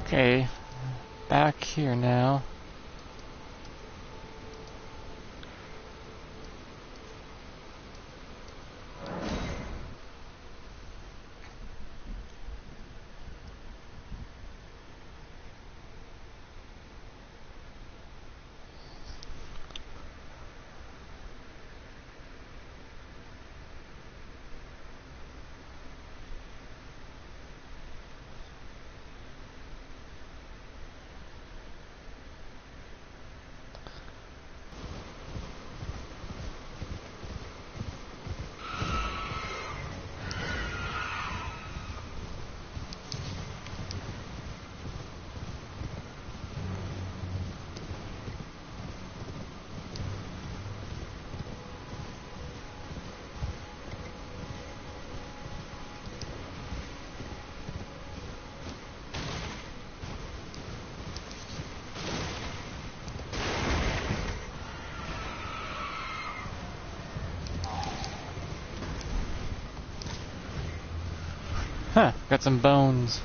Okay, back here now. Huh, got some bones.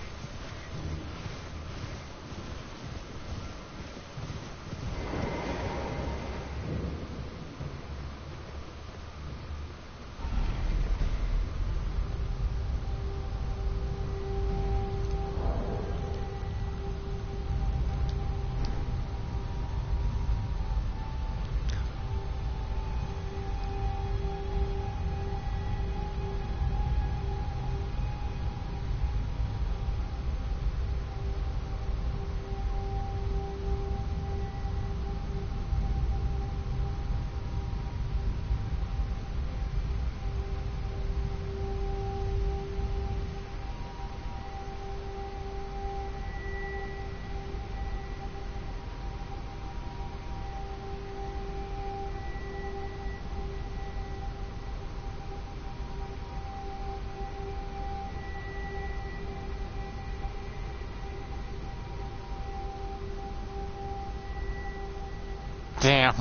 Damn.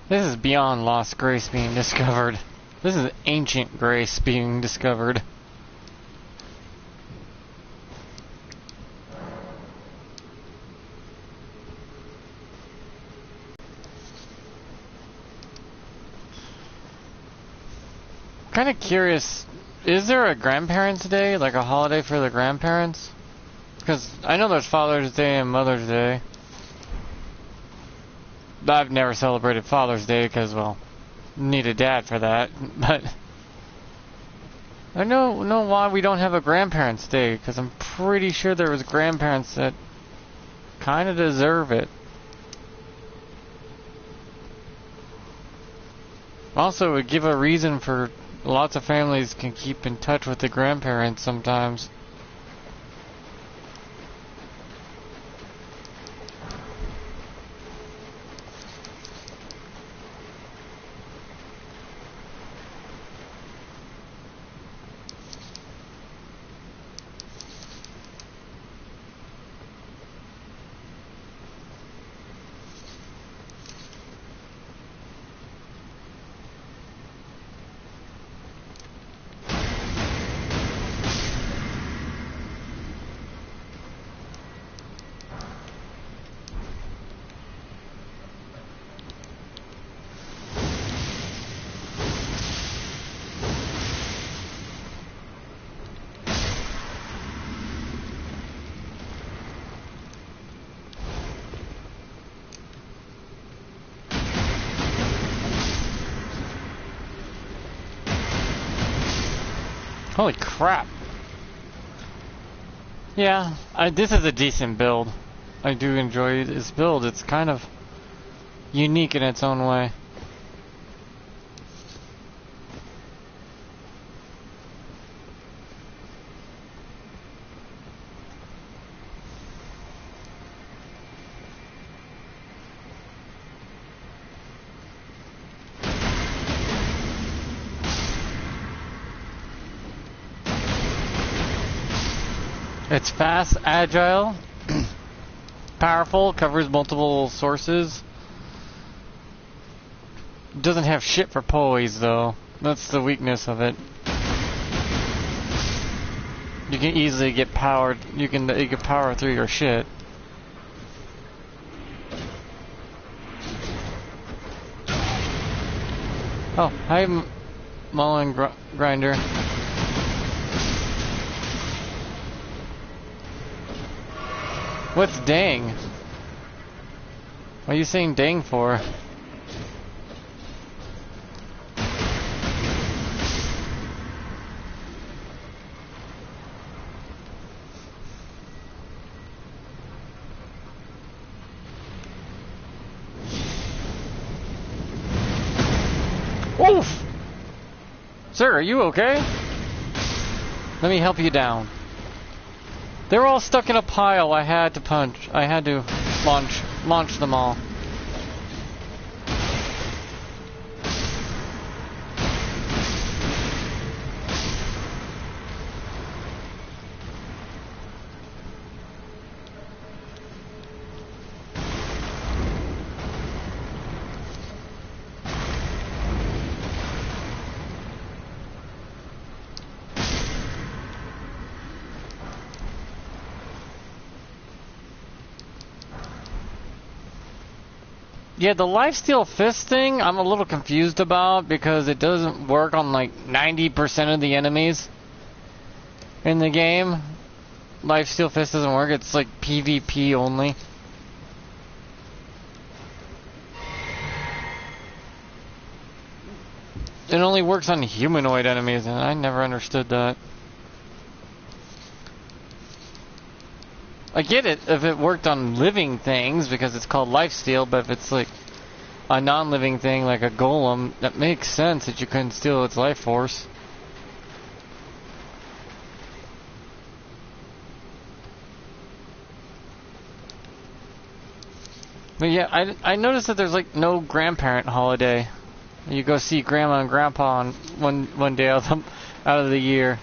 This is beyond lost grace being discovered. This is ancient grace being discovered. Kind of curious, is there a Grandparents' Day, like a holiday for the grandparents? Because I know there's Father's Day and Mother's Day. I've never celebrated Father's Day because, well, need a dad for that. But I don't know why we don't have a Grandparents' Day, because I'm pretty sure there was grandparents that kind of deserve it. Also, it would give a reason for lots of families can keep in touch with the grandparents sometimes. Holy crap. Yeah, this is a decent build. I do enjoy this build. It's kind of unique in its own way. It's fast, agile, powerful, covers multiple sources. Doesn't have shit for poise though. That's the weakness of it. You can easily get powered. You can power through your shit. Oh, hi, Mullen Grinder. What's dang? What are you saying dang for? Oof! Sir, are you okay? Let me help you down. They're all stuck in a pile. I had to punch. I had to launch them all. Yeah, the lifesteal fist thing, I'm a little confused about because it doesn't work on like 90% of the enemies in the game. Lifesteal fist doesn't work, it's like PvP only. It only works on humanoid enemies, and I never understood that. I get it if it worked on living things because it's called lifesteal, but if it's like a non-living thing like a golem, that makes sense that you couldn't steal its life force. But yeah, I noticed that there's like no grandparent holiday. You go see grandma and grandpa on one day out of the year.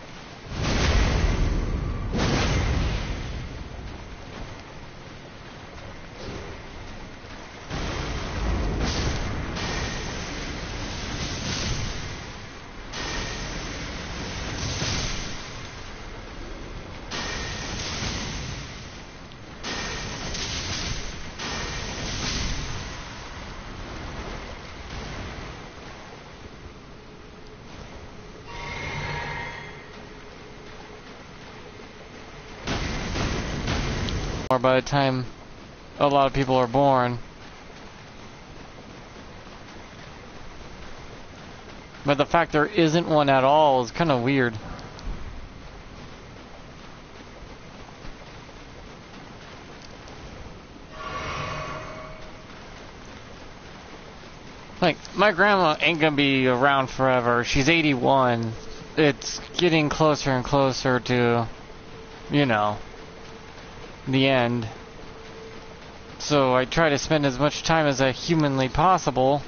Or by the time a lot of people are born. But the fact there isn't one at all is kind of weird. Like, my grandma ain't gonna be around forever. She's 81. It's getting closer and closer to, you know, the end. So I try to spend as much time as humanly possible.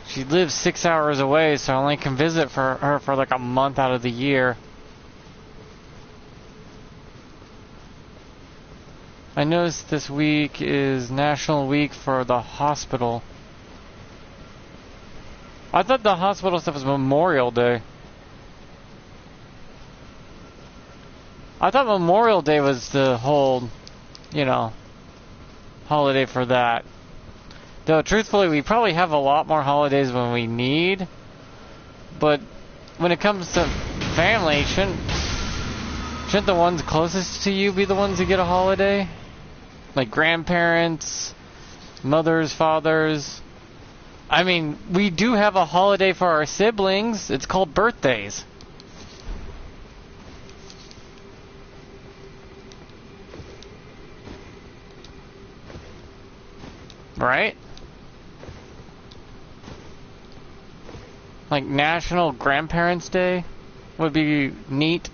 She lives 6 hours away, so I only can visit for her for like a month out of the year. I noticed this week is National Week for the Hospital. I thought the hospital stuff was Memorial Day. I thought Memorial Day was the whole, you know, holiday for that. Though, truthfully, we probably have a lot more holidays than we need. But when it comes to family, shouldn't the ones closest to you be the ones that get a holiday? Like grandparents, mothers, fathers. I mean, we do have a holiday for our siblings. It's called birthdays. Right? Like National Grandparents' Day would be neat.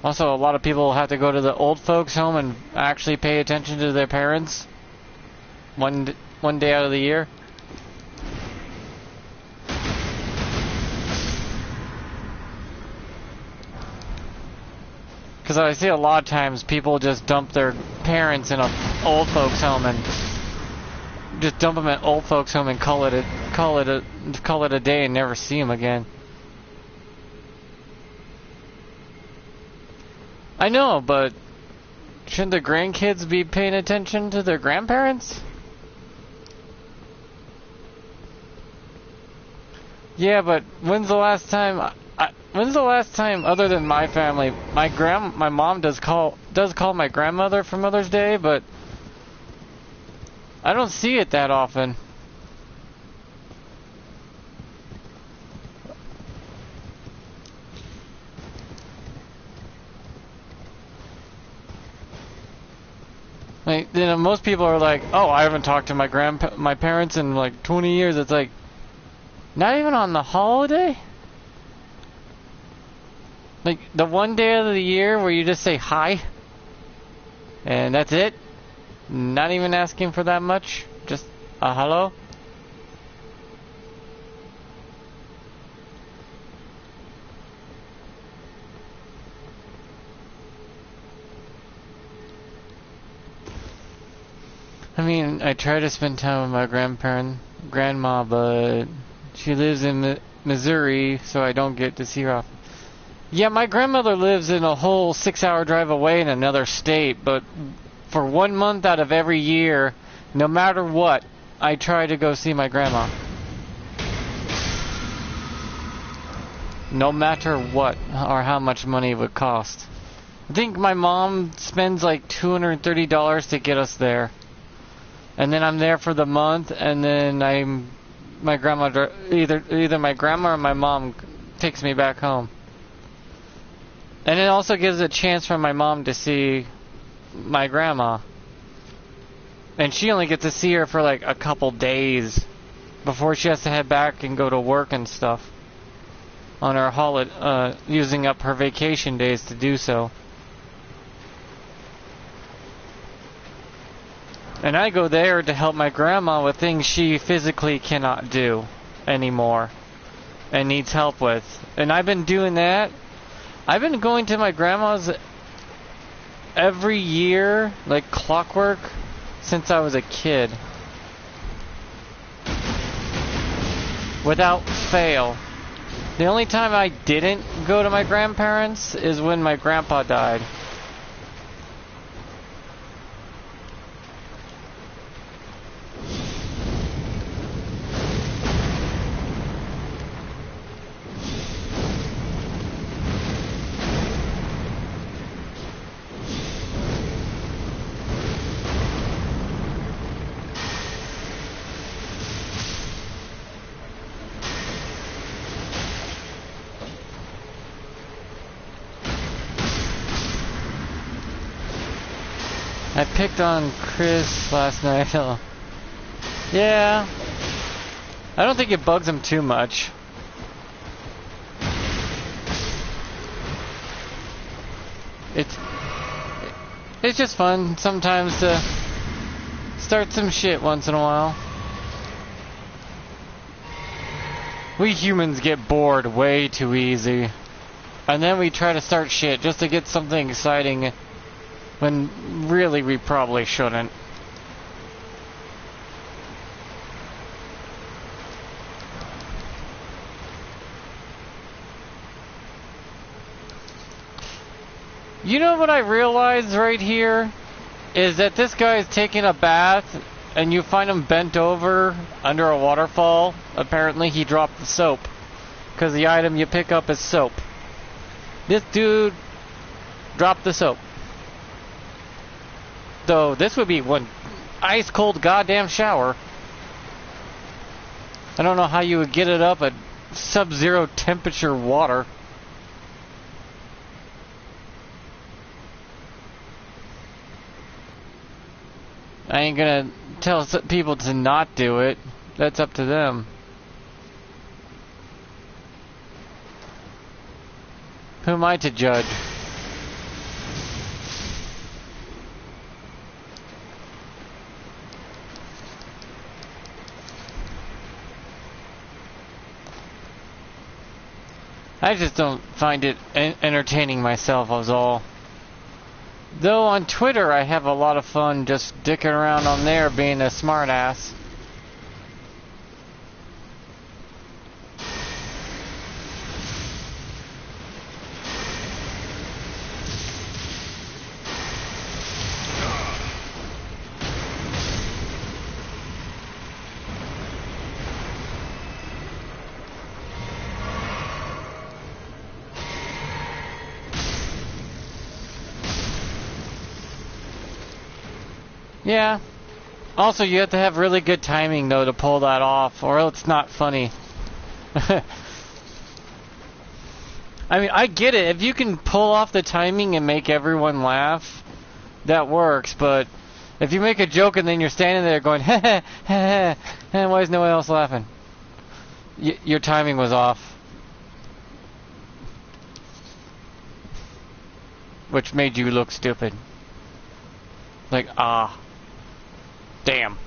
Also, a lot of people have to go to the old folks' home and actually pay attention to their parents one day out of the year. Because I see a lot of times people just dump their parents in a old folks home and just dump them at old folks home and call it a day and never see them again. I know, but shouldn't the grandkids be paying attention to their grandparents? Yeah, but when's the last time other than my family, my mom does call my grandmother for Mother's Day, but I don't see it that often. Like, you know, most people are like, "Oh, I haven't talked to my parents in like 20 years." It's like, not even on the holiday? Like, the one day of the year where you just say hi? And that's it? Not even asking for that much? Just a hello? I mean, I try to spend time with my grandma, but she lives in Missouri, so I don't get to see her often. Yeah, my grandmother lives in a whole 6-hour drive away in another state, but for 1 month out of every year, no matter what, I try to go see my grandma. No matter what, or how much money it would cost. I think my mom spends like $230 to get us there. And then I'm there for the month, and then either my grandma or my mom takes me back home. And it also gives a chance for my mom to see my grandma. And she only gets to see her for like a couple days before she has to head back and go to work and stuff on her holiday, using up her vacation days to do so. And I go there to help my grandma with things she physically cannot do anymore and needs help with. And I've been doing that. I've been going to my grandma's every year, like clockwork, since I was a kid. Without fail. The only time I didn't go to my grandparents is when my grandpa died. I picked on Chris last night. Yeah. I don't think it bugs him too much. It's just fun sometimes to start some shit once in a while. We humans get bored way too easy. And then we try to start shit just to get something exciting when really we probably shouldn't. You know what I realized right here? Is that this guy is taking a bath and you find him bent over under a waterfall. Apparently he dropped the soap. Because the item you pick up is soap. This dude dropped the soap. Though this would be one ice cold goddamn shower. I don't know how you would get it up at sub-zero temperature water. I ain't gonna tell people to not do it. That's up to them. Who am I to judge? I just don't find it entertaining myself, was all. Though on Twitter I have a lot of fun just dicking around on there being a smartass. Yeah. Also, you have to have really good timing, though, to pull that off, or it's not funny. I mean, I get it. If you can pull off the timing and make everyone laugh, that works, but if you make a joke and then you're standing there going, heh heh heh heh, why is no one else laughing? Your timing was off. Which made you look stupid. Like, ah. Damn.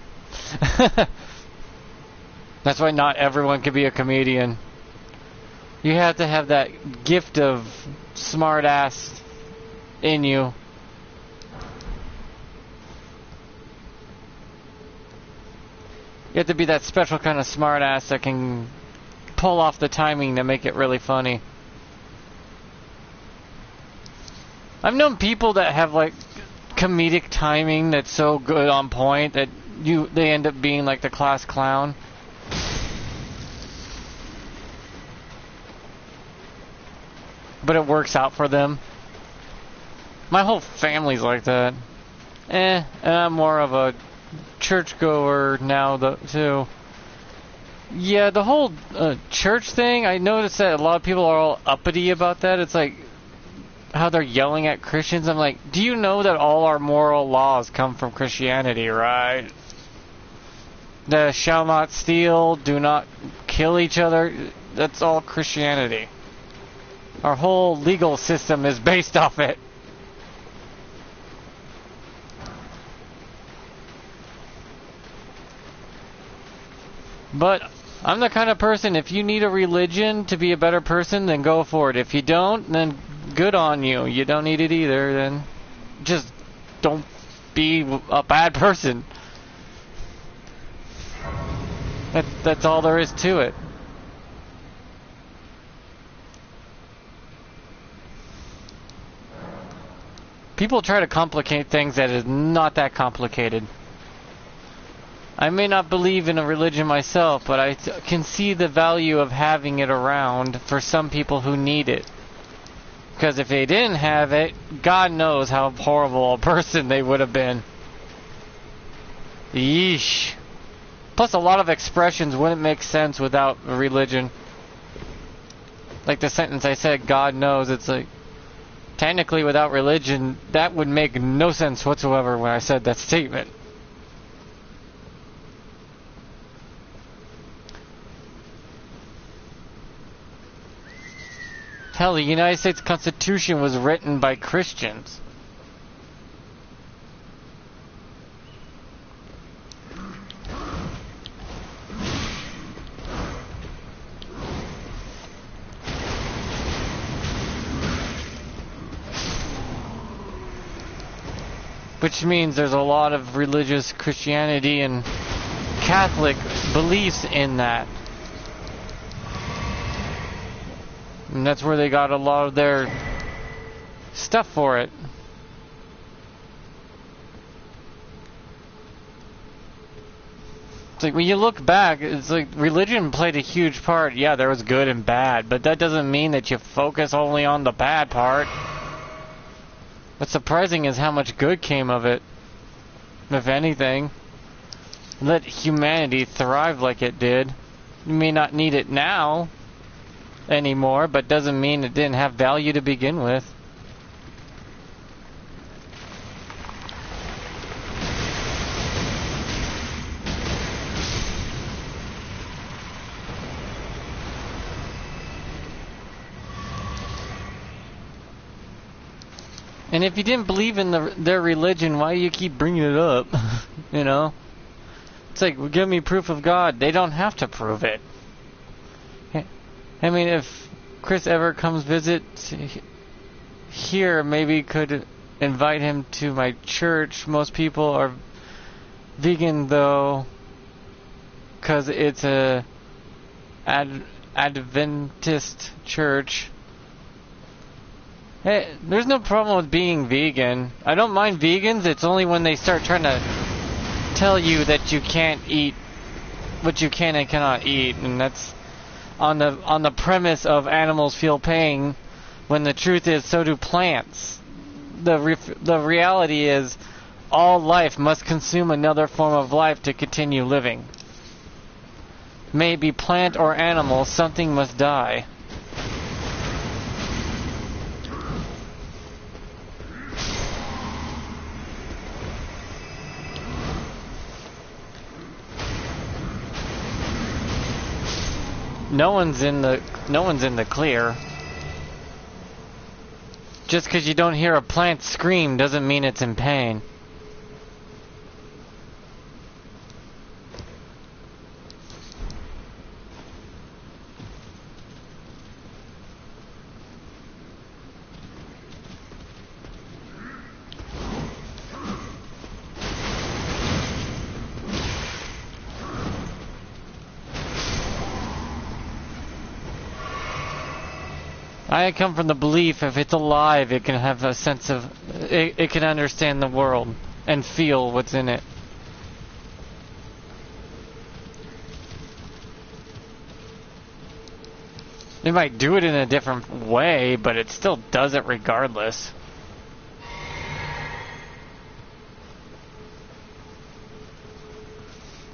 That's why not everyone can be a comedian. You have to have that gift of smart ass in you. You have to be that special kind of smart ass that can pull off the timing to make it really funny. I've known people that have like comedic timing that's so good on point that they end up being like the class clown. But it works out for them. My whole family's like that. And I'm more of a churchgoer now too. Yeah, the whole church thing, I noticed that a lot of people are all uppity about that. It's like how they're yelling at Christians. I'm like, do you know that all our moral laws come from Christianity, right? The shall not steal, do not kill each other, that's all Christianity. Our whole legal system is based off it. But I'm the kind of person, if you need a religion to be a better person, then go for it. If you don't, then good on you. You don't need it either, then just don't be a bad person. That's all there is to it. People try to complicate things that is not that complicated. I may not believe in a religion myself, but I can see the value of having it around for some people who need it. Because if they didn't have it, God knows how horrible a person they would have been. Yeesh. Plus, a lot of expressions wouldn't make sense without a religion. Like the sentence I said, God knows, it's like, technically without religion, that would make no sense whatsoever when I said that statement. Hell, the United States Constitution was written by Christians. Which means there's a lot of religious Christianity and Catholic beliefs in that. And that's where they got a lot of their stuff for it. It's like when you look back, it's like religion played a huge part. Yeah, there was good and bad, but that doesn't mean that you focus only on the bad part. What's surprising is how much good came of it, if anything. Let humanity thrive like it did. You may not need it now anymore, but doesn't mean it didn't have value to begin with. And if you didn't believe in their religion, why do you keep bringing it up? You know? It's like, well, give me proof of God. They don't have to prove it. I mean, if Chris ever comes visit here, maybe could invite him to my church. Most people are vegan though, because it's a Adventist church. Hey, there's no problem with being vegan. I don't mind vegans. It's only when they start trying to tell you that you can't eat what you can and cannot eat, and that's on the premise of animals feel pain, when the truth is so do plants. The reality is all life must consume another form of life to continue living. May it be plant or animal, something must die. No one's in the clear. Just because you don't hear a plant scream doesn't mean it's in pain. I come from the belief if it's alive, it can have a sense of... It can understand the world and feel what's in it. It might do it in a different way, but it still does it regardless.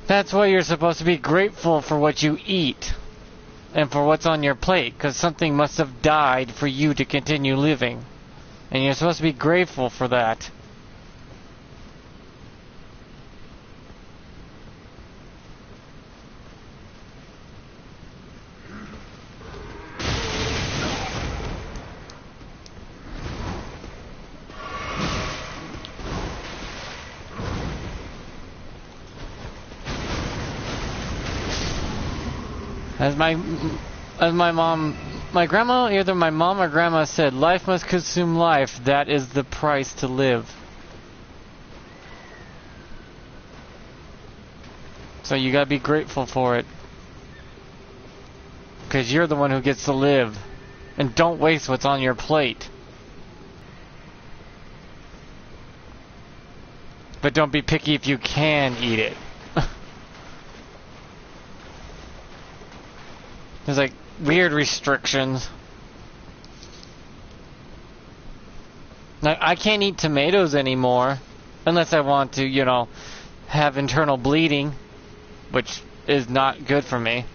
That's why you're supposed to be grateful for what you eat. And for what's on your plate, because something must have died for you to continue living. And you're supposed to be grateful for that. As my grandma, either my mom or grandma said, life must consume life, that is the price to live. So you gotta be grateful for it. Because you're the one who gets to live. And don't waste what's on your plate. But don't be picky if you can eat it. There's like weird restrictions. Like, I can't eat tomatoes anymore unless I want to, you know, have internal bleeding, which is not good for me.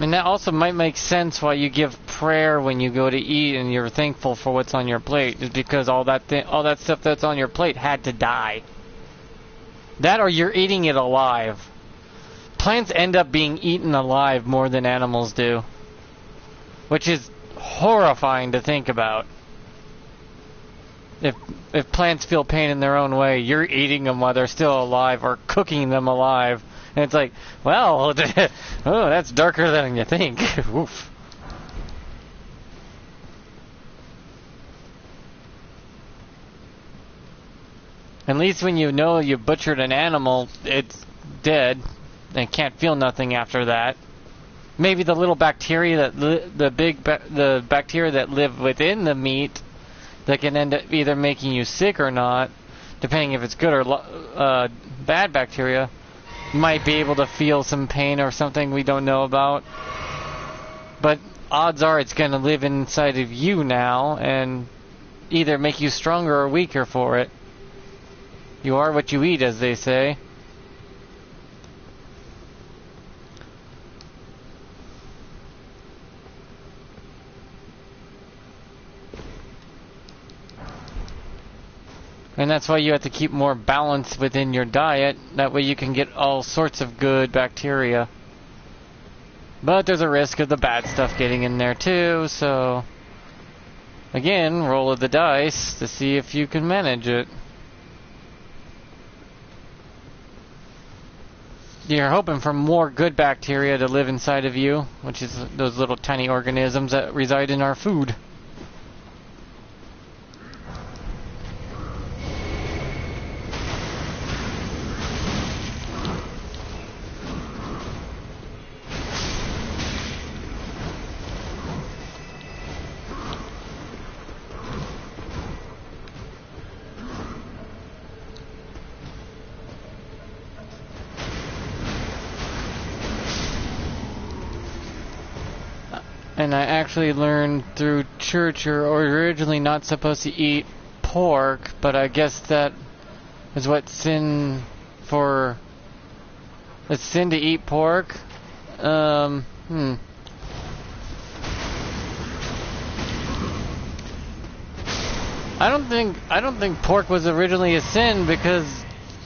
And that also might make sense why you give prayer when you go to eat and you're thankful for what's on your plate, is because all that stuff that's on your plate had to die. That or you're eating it alive. Plants end up being eaten alive more than animals do, which is horrifying to think about. If plants feel pain in their own way, you're eating them while they're still alive or cooking them alive. And it's like, well, oh, that's darker than you think. Oof. At least when you know you butchered an animal, it's dead and can't feel nothing after that. Maybe the little bacteria the bacteria that live within the meat that can end up either making you sick or not, depending if it's good or bad bacteria, might be able to feel some pain or something we don't know about. But odds are it's going to live inside of you now, and either make you stronger or weaker for it. You are what you eat, as they say. And that's why you have to keep more balance within your diet. That way you can get all sorts of good bacteria. But there's a risk of the bad stuff getting in there too, so... Again, roll of the dice to see if you can manage it. You're hoping for more good bacteria to live inside of you, which is those little tiny organisms that reside in our food. And I actually learned through church you're originally not supposed to eat pork, but I guess that is what sin for... It's sin to eat pork? I don't think pork was originally a sin, because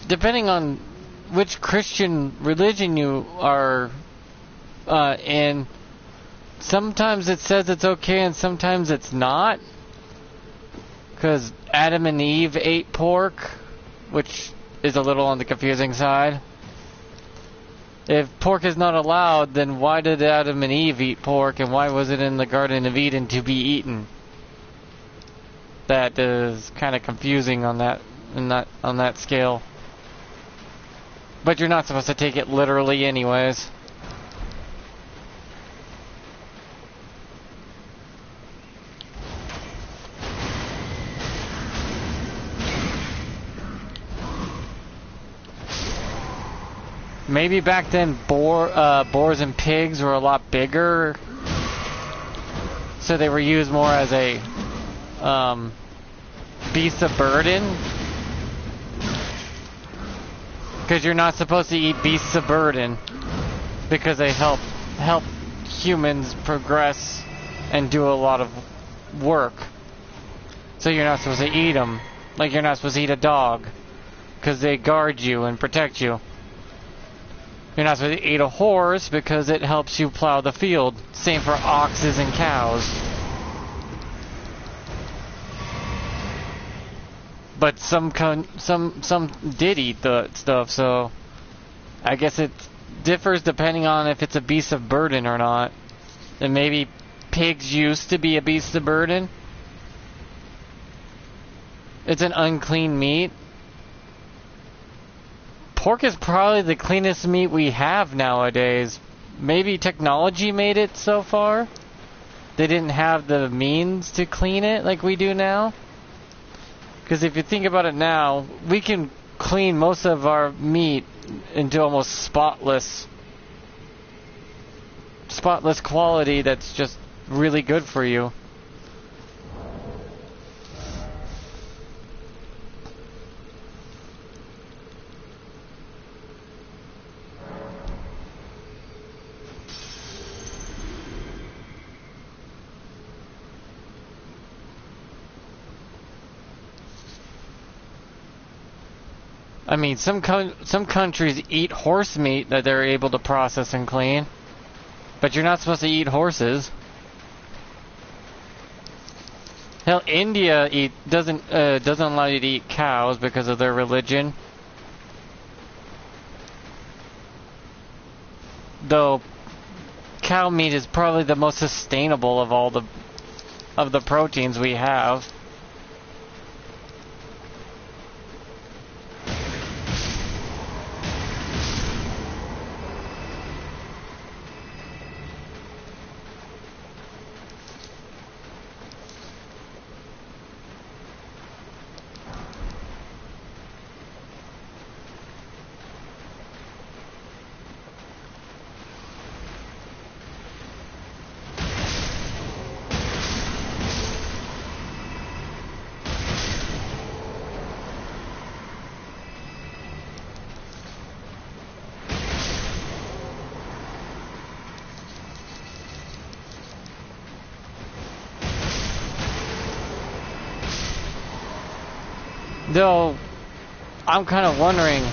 depending on which Christian religion you are in, sometimes it says it's okay and sometimes it's not. Because Adam and Eve ate pork, which is a little on the confusing side. If pork is not allowed, then why did Adam and Eve eat pork, and why was it in the Garden of Eden to be eaten? That is kind of confusing on that scale. But you're not supposed to take it literally anyways. Maybe back then boars and pigs were a lot bigger, so they were used more as a beast of burden. Because you're not supposed to eat beasts of burden, because they help humans progress and do a lot of work. So you're not supposed to eat them, like you're not supposed to eat a dog, because they guard you and protect you. You're not supposed to eat a horse because it helps you plow the field. Same for oxes and cows. But some did eat the stuff, so I guess it differs depending on if it's a beast of burden or not. And maybe pigs used to be a beast of burden. It's an unclean meat. Pork is probably the cleanest meat we have nowadays. Maybe technology made it so far. They didn't have the means to clean it like we do now. Because if you think about it now, we can clean most of our meat into almost spotless quality that's just really good for you. I mean, some countries eat horse meat that they're able to process and clean, but you're not supposed to eat horses. Hell, India doesn't allow you to eat cows because of their religion. Though cow meat is probably the most sustainable of all the proteins we have. Though, I'm kind of wondering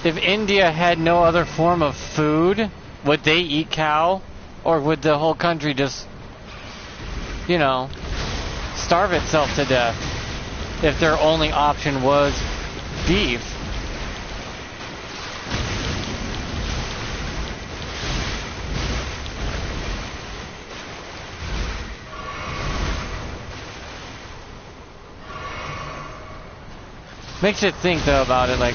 if India had no other form of food, would they eat cow? Or would the whole country just, you know, starve itself to death if their only option was beef? Makes you think though about it, like,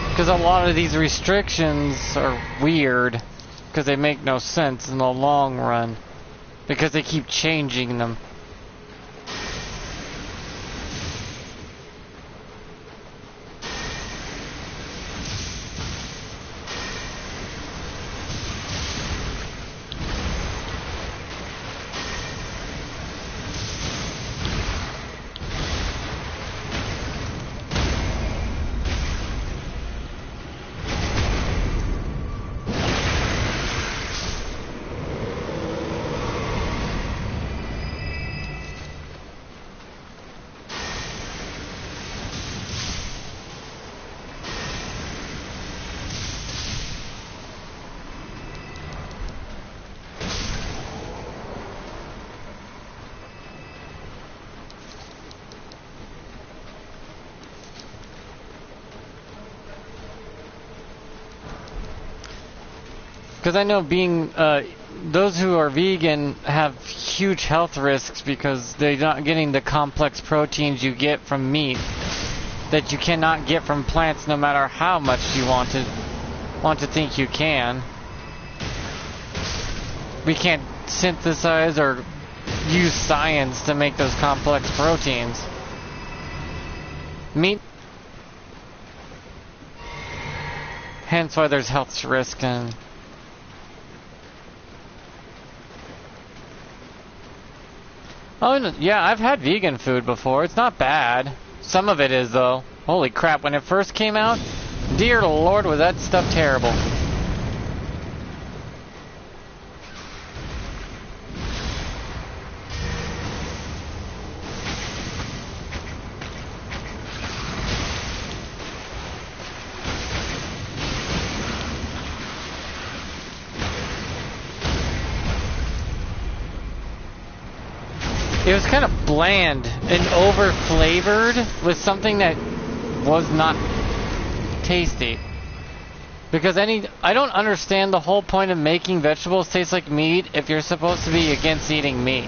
because a lot of these restrictions are weird because they make no sense in the long run. Because they keep changing them. Because I know those who are vegan have huge health risks because they're not getting the complex proteins you get from meat that you cannot get from plants no matter how much you want to think you can. We can't synthesize or use science to make those complex proteins. Meat. Hence why there's health risk and oh, yeah, I've had vegan food before. It's not bad. Some of it is, though. Holy crap, when it first came out, dear Lord, was that stuff terrible. It was kind of bland and over-flavored with something that was not tasty. Because I don't understand the whole point of making vegetables taste like meat if you're supposed to be against eating meat.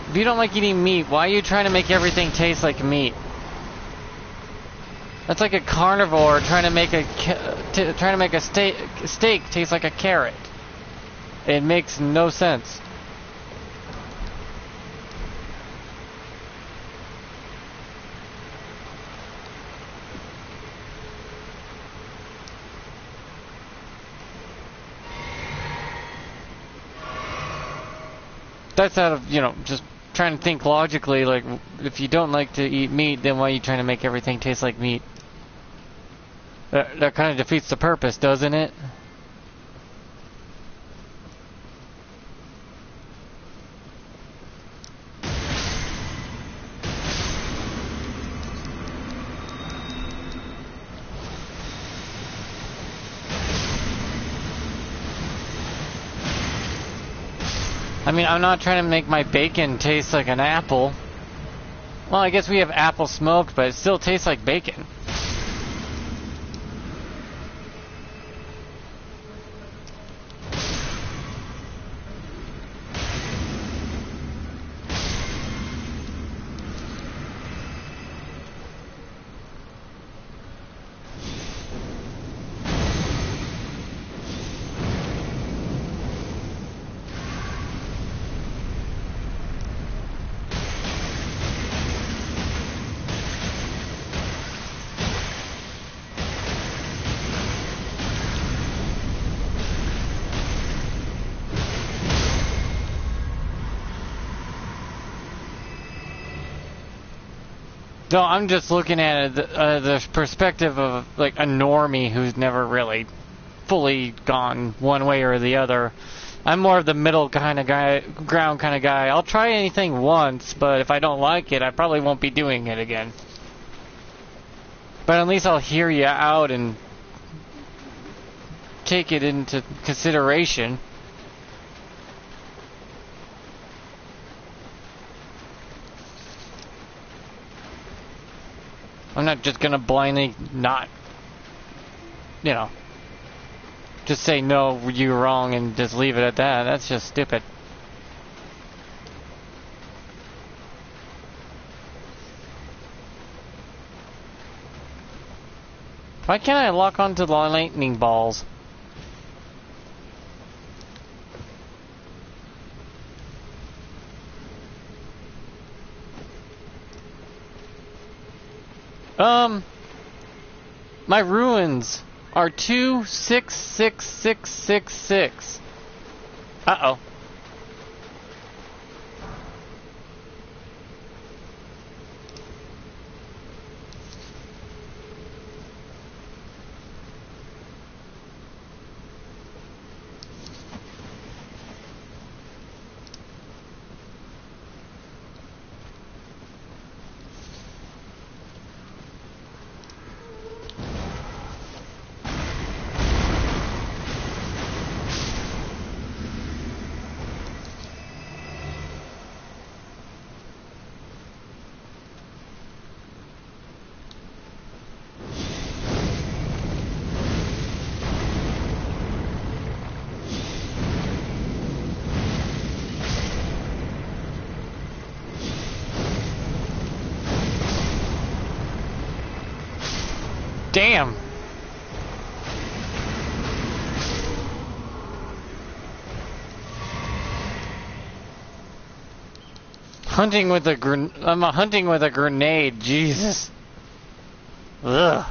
If you don't like eating meat, why are you trying to make everything taste like meat? That's like a carnivore trying to make a steak taste like a carrot. It makes no sense. That's out of, just trying to think logically, like, if you don't like to eat meat, then why are you trying to make everything taste like meat? That kind of defeats the purpose, doesn't it? I mean, I'm not trying to make my bacon taste like an apple. Well, I guess we have apple smoked, but it still tastes like bacon. No, I'm just looking at it the perspective of like a normie who's never really fully gone one way or the other. I'm more of the middle kind of guy, ground kind of guy. I'll try anything once, but if I don't like it, I probably won't be doing it again. But at least I'll hear you out and take it into consideration. I'm not just gonna blindly not, you know, just say no, you're wrong and just leave it at that. That's just stupid. Why can't I lock onto the lightning balls? My ruins are 266666. Uh-oh. Damn. Hunting with a hunting with a grenade. Jesus. Ugh.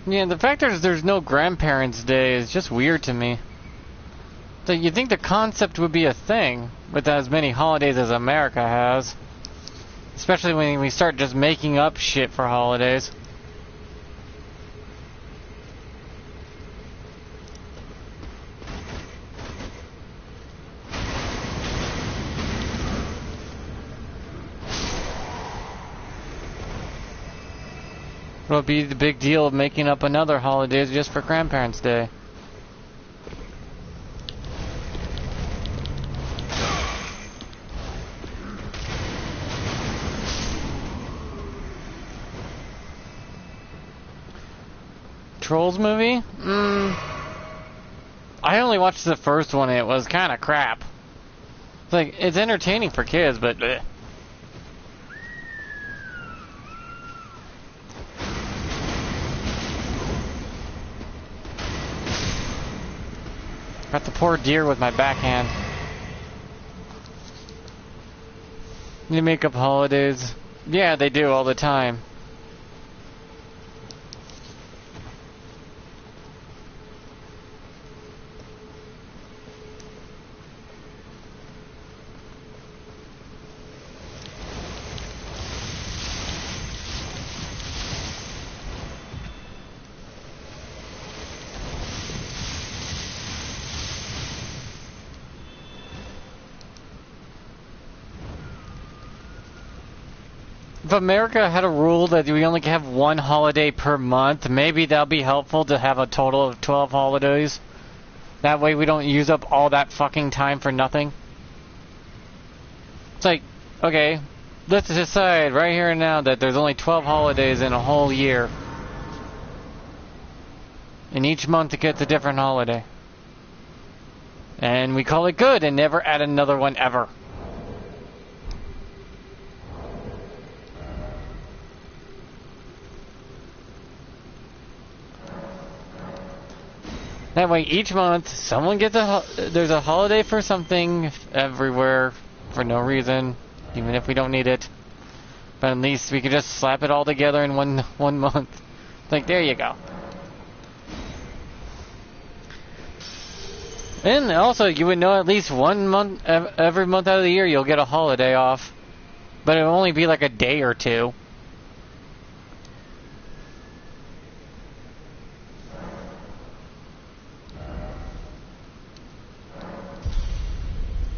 Yeah, the fact that there's no Grandparents' Day is just weird to me. So you'd think the concept would be a thing with as many holidays as America has. Especially when we start just making up shit for holidays. What'll be the big deal of making up another holiday just for Grandparents' Day? Trolls movie? I only watched the first one and it was kind of crap. It's like, it's entertaining for kids, but bleh. Got the poor deer with my backhand. They make up holidays. Yeah, they do all the time. If America had a rule that we only have one holiday per month, maybe that'll be helpful to have a total of 12 holidays. That way we don't use up all that fucking time for nothing. It's like, okay, let's decide right here and now that there's only 12 holidays in a whole year. And each month it gets a different holiday. And we call it good and never add another one ever. That way each month someone gets there's a holiday for something everywhere for no reason, even if we don't need it. But at least we could just slap it all together in one month. Like, there you go. And also, you would know at least 1 month, every month out of the year, you'll get a holiday off. But it'll only be like a day or two.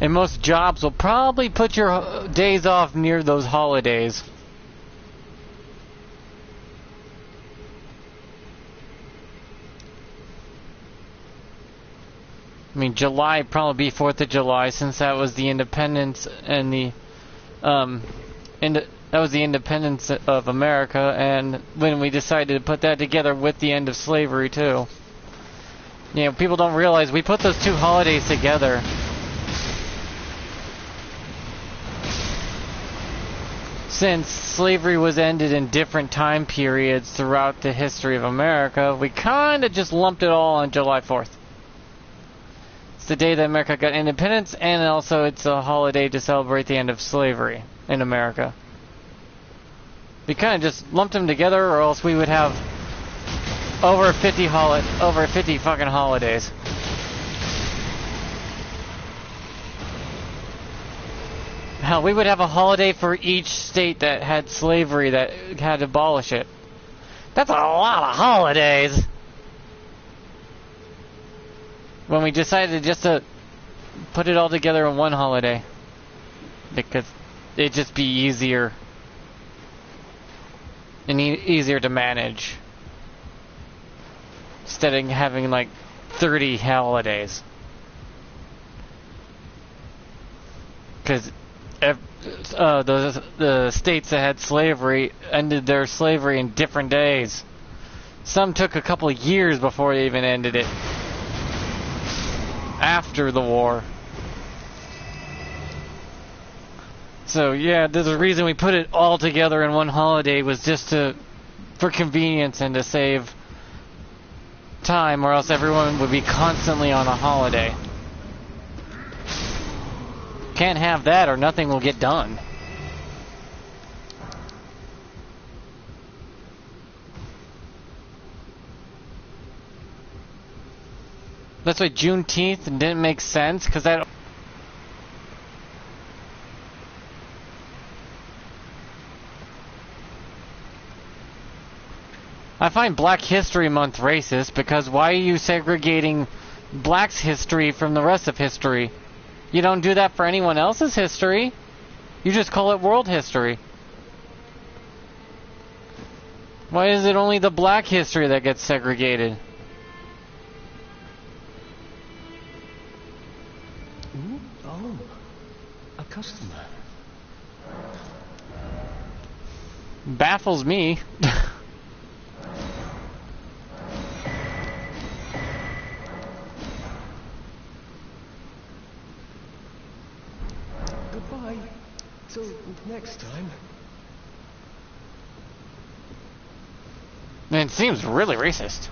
And most jobs will probably put your days off near those holidays. I mean, July probably be 4th of July, since that was the independence and the that was the independence of America, and when we decided to put that together with the end of slavery too. You know, people don't realize we put those two holidays together. Since slavery was ended in different time periods throughout the history of America, we kind of just lumped it all on July 4th. It's the day that America got independence, and also it's a holiday to celebrate the end of slavery in America. We kind of just lumped them together, or else we would have over 50 fucking holidays. Hell, we would have a holiday for each state that had slavery that had to abolish it. That's a lot of holidays! When we decided just to put it all together in one holiday. Because it'd just be easier. And easier to manage. Instead of having like 30 holidays. Because the states that had slavery ended their slavery in different days. Some took a couple of years before they even ended it. After the war. So yeah, there's a reason we put it all together in one holiday, was just for convenience and to save time, or else everyone would be constantly on a holiday. Can't have that or nothing will get done. That's why Juneteenth didn't make sense, because that... I find Black History Month racist, because why are you segregating Black's history from the rest of history? You don't do that for anyone else's history. You just call it world history. Why is it only the Black history that gets segregated? Oh, a customer. Baffles me. Goodbye. Till next time. And it seems really racist.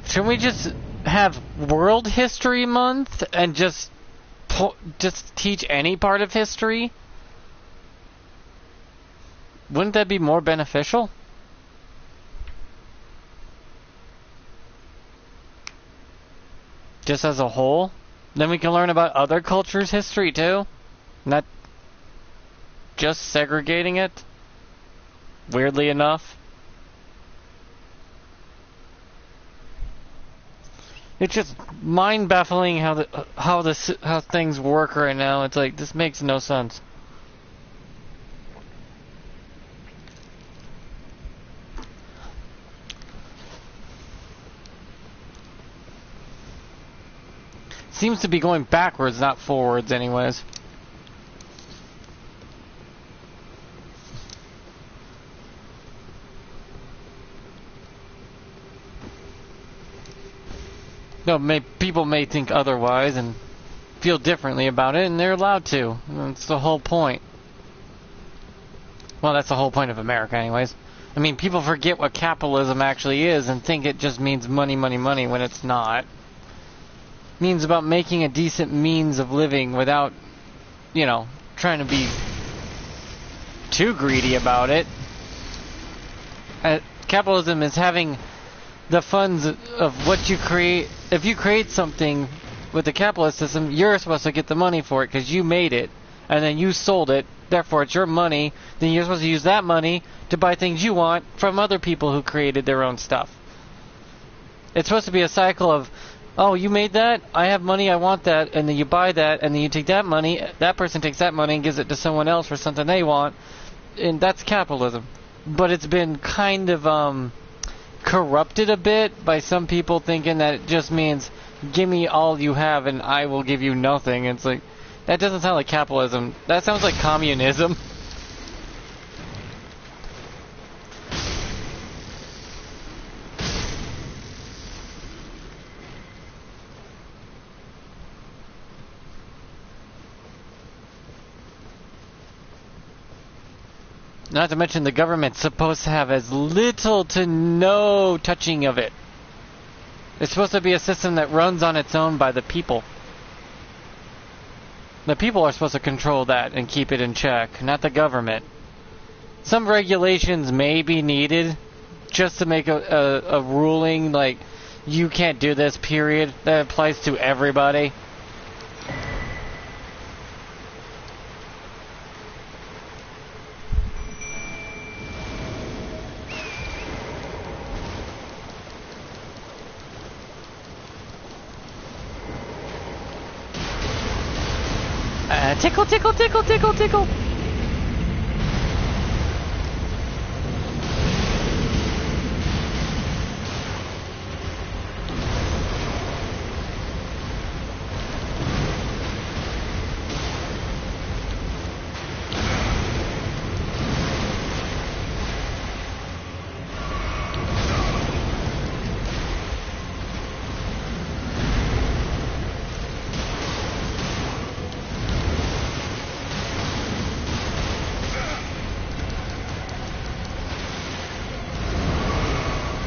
Should we just have World History Month and just teach any part of history? Wouldn't that be more beneficial? Just as a whole? Then we can learn about other cultures' history too? Not just segregating it? Weirdly enough. It's just mind-baffling how things work right now. It's like, this makes no sense. Seems to be going backwards, not forwards anyways. No, people may think otherwise and feel differently about it, and they're allowed to. That's the whole point. Well, that's the whole point of America anyways. I mean, people forget what capitalism actually is and think it just means money, money, money when it's not. It means about making a decent means of living without, you know, trying to be too greedy about it. Capitalism is having the funds of what you create. If you create something with the capitalist system, you're supposed to get the money for it because you made it and then you sold it. Therefore, it's your money. Then you're supposed to use that money to buy things you want from other people who created their own stuff. It's supposed to be a cycle of, oh, you made that? I have money, I want that. And then you buy that, and then you take that money. That person takes that money and gives it to someone else for something they want. And that's capitalism. But it's been kind of corrupted a bit by some people thinking that it just means give me all you have and I will give you nothing. It's like, that doesn't sound like capitalism. That sounds like communism. Not to mention the government's supposed to have as little to no touching of it. It's supposed to be a system that runs on its own by the people. The people are supposed to control that and keep it in check, not the government. Some regulations may be needed just to make a ruling like, you can't do this, period. That applies to everybody. Tickle, tickle, tickle, tickle, tickle.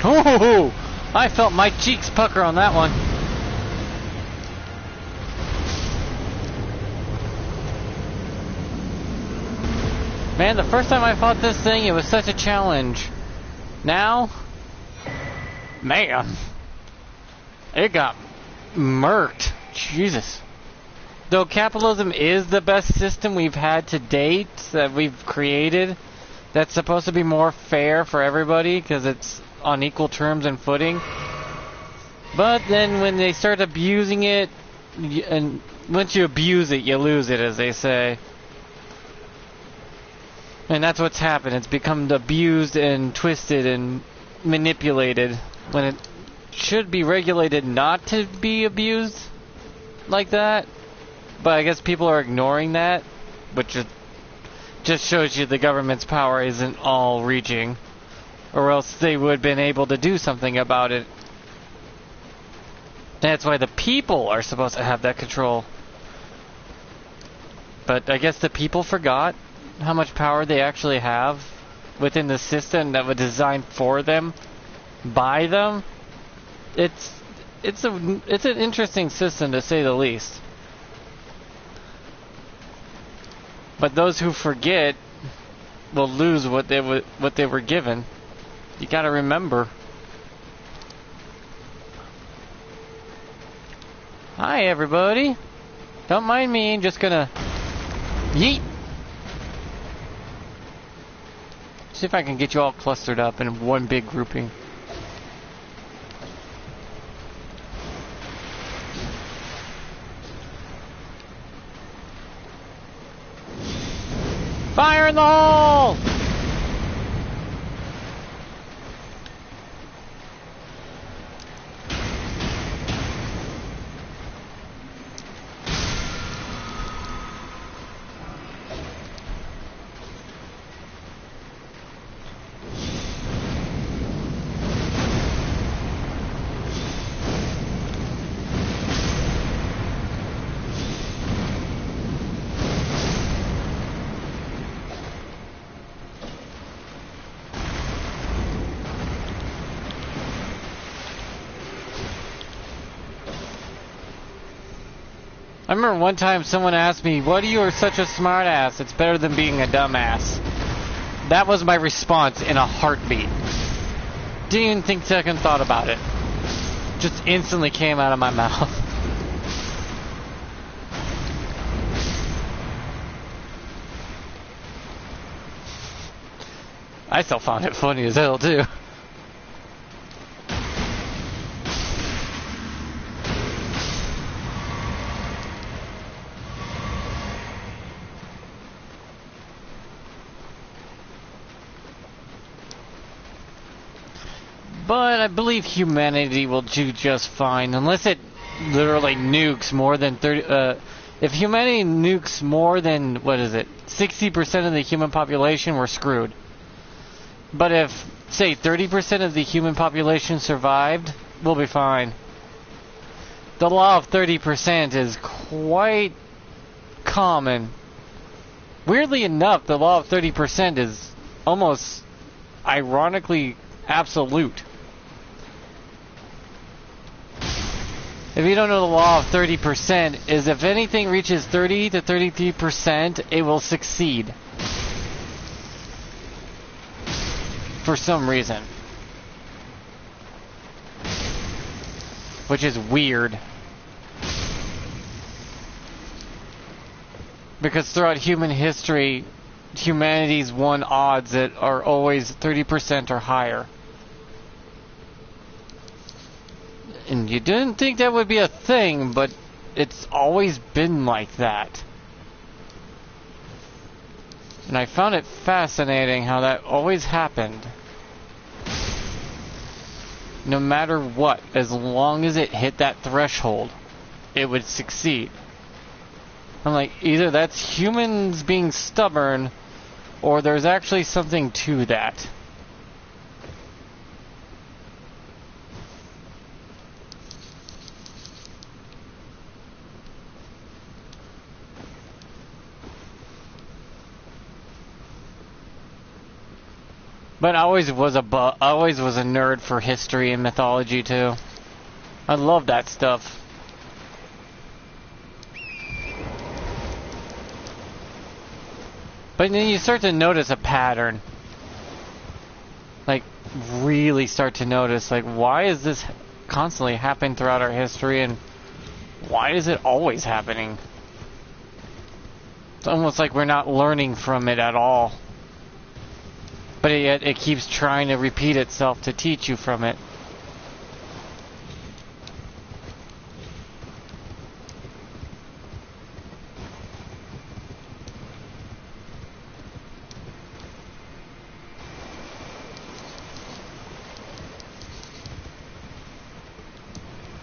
Ooh, I felt my cheeks pucker on that one. Man, the first time I fought this thing, it was such a challenge. Now, man, it got murked. Jesus. Though capitalism is the best system we've had to date that we've created, that's supposed to be more fair for everybody because it's on equal terms and footing. But then when they start abusing it, and once you abuse it, you lose it, as they say. And that's what's happened. It's become abused and twisted and manipulated when it should be regulated not to be abused like that. But I guess people are ignoring that, which just shows you the government's power isn't all reaching. Or else they would have been able to do something about it. That's why the people are supposed to have that control. But I guess the people forgot how much power they actually have within the system that was designed for them, by them. It's it's an interesting system to say the least. But those who forget will lose what they were given. You gotta remember. Hi everybody. Don't mind me, just gonna yeet. See if I can get you all clustered up in one big grouping. Fire in the hole! I remember one time someone asked me, "What, you are such a smart ass? It's better than being a dumbass." That was my response in a heartbeat. Didn't even think second thought about it. Just instantly came out of my mouth. I still found it funny as hell too. But I believe humanity will do just fine, unless it literally nukes more than 30... if humanity nukes more than, 60% of the human population, we're screwed. But if, say, 30% of the human population survived, we'll be fine. The law of 30% is quite common. Weirdly enough, the law of 30% is almost ironically absolute. If you don't know, the law of 30% is if anything reaches 30 to 33%, it will succeed. For some reason. Which is weird. Because throughout human history, humanity's won odds that are always 30% or higher. And you didn't think that would be a thing, but it's always been like that. And I found it fascinating how that always happened. No matter what, as long as it hit that threshold, it would succeed. I'm like, either that's humans being stubborn, or there's actually something to that. But I always was a nerd for history and mythology too. I love that stuff. But then you start to notice a pattern. Like, really start to notice, like, why is this constantly happening throughout our history, and why is it always happening? It's almost like we're not learning from it at all. But yet it keeps trying to repeat itself to teach you from it.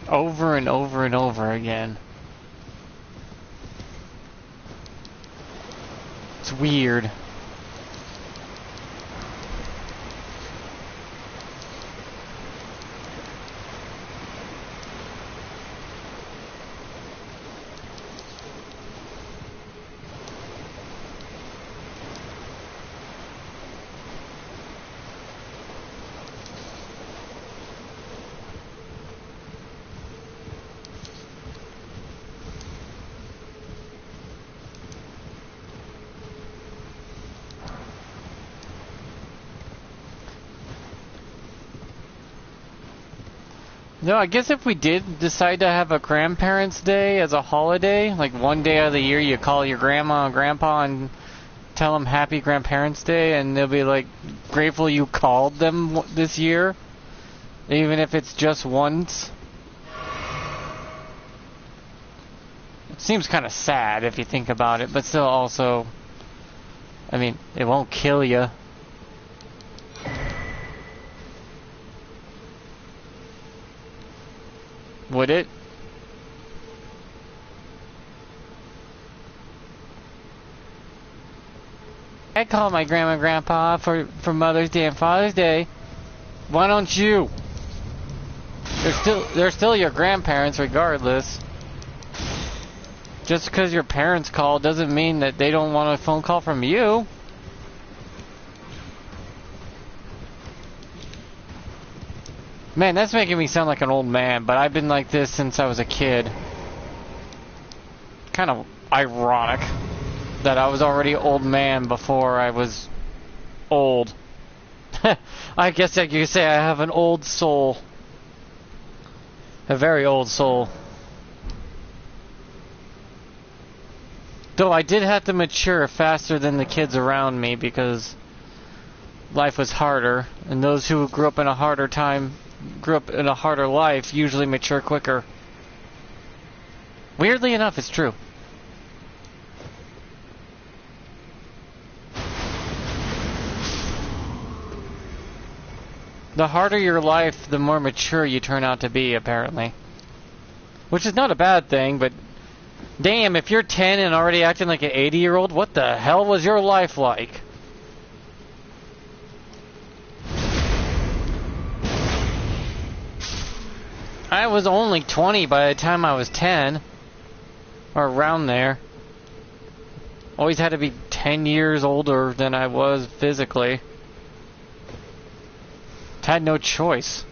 Over and over and over again. It's weird. No, I guess if we did decide to have a grandparents' day as a holiday, like one day of the year you call your grandma and grandpa and tell them happy grandparents' day, and they'll be like grateful you called them this year, even if it's just once. It seems kind of sad if you think about it, but still also, I mean, it won't kill you. Would it? I call my grandma and grandpa for Mother's Day and Father's Day. Why don't you? They're still your grandparents regardless. Just because your parents call doesn't mean that they don't want a phone call from you. Man, that's making me sound like an old man, but I've been like this since I was a kid. Kind of ironic that I was already old man before I was old. I guess I could say I have an old soul. A very old soul. Though I did have to mature faster than the kids around me because life was harder, and those who grew up in a harder life usually mature quicker. Weirdly enough, it's true. The harder your life, the more mature you turn out to be, apparently. Which is not a bad thing, but damn, if you're 10 and already acting like an 80-year-old, what the hell was your life like? I was only 20 by the time I was 10. Or around there. Always had to be 10 years older than I was physically. Had no choice.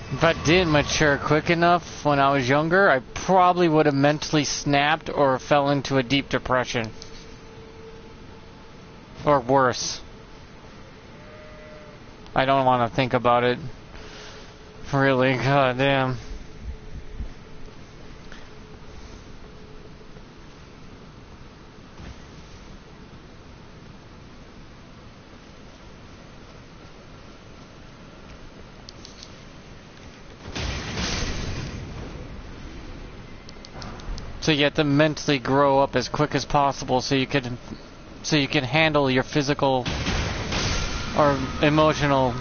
If I didn't mature quick enough when I was younger, I probably would have mentally snapped or fell into a deep depression. Or worse. I don't want to think about it. Really, goddamn. So you have to mentally grow up as quick as possible so you can handle your physical or emotional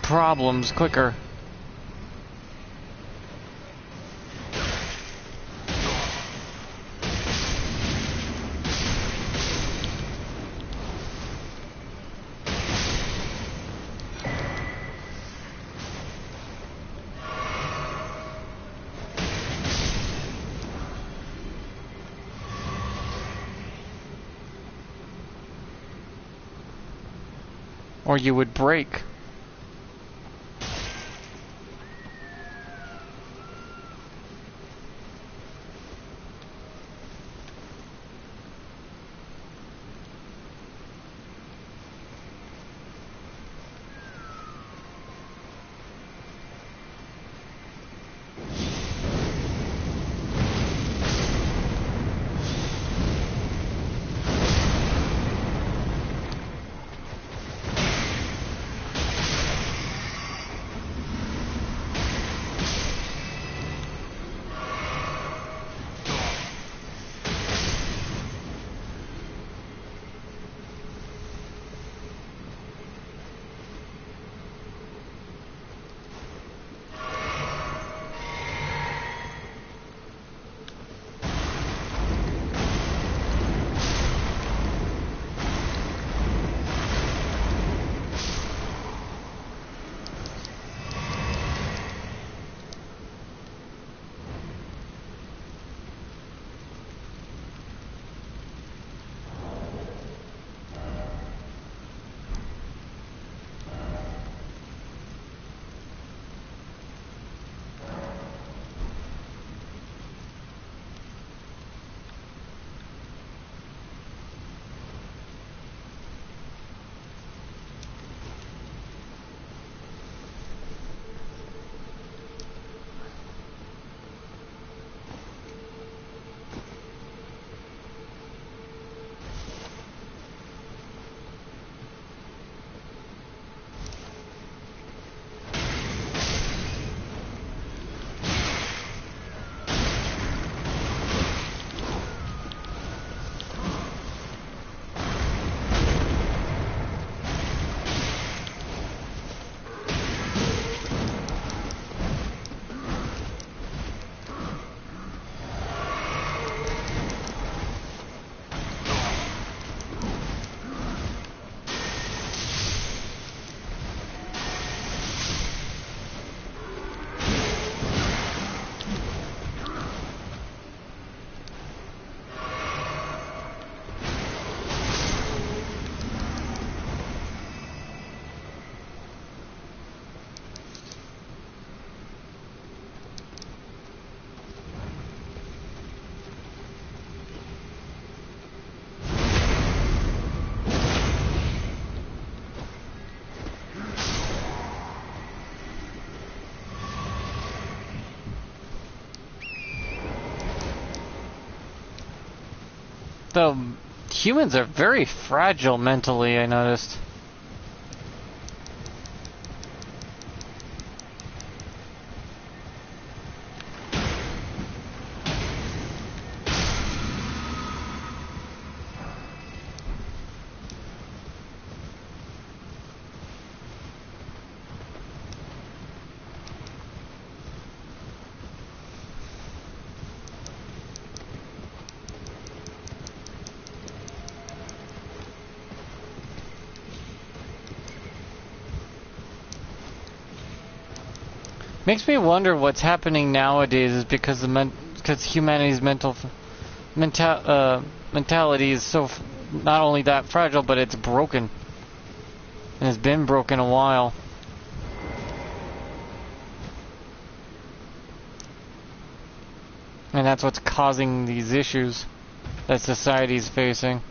problems quicker. Or you would break. The humans are very fragile mentally, I noticed. Makes me wonder what's happening nowadays is because because humanity's mentality is so not only that fragile, but it's broken, and it's been broken a while. And that's what's causing these issues that society's facing.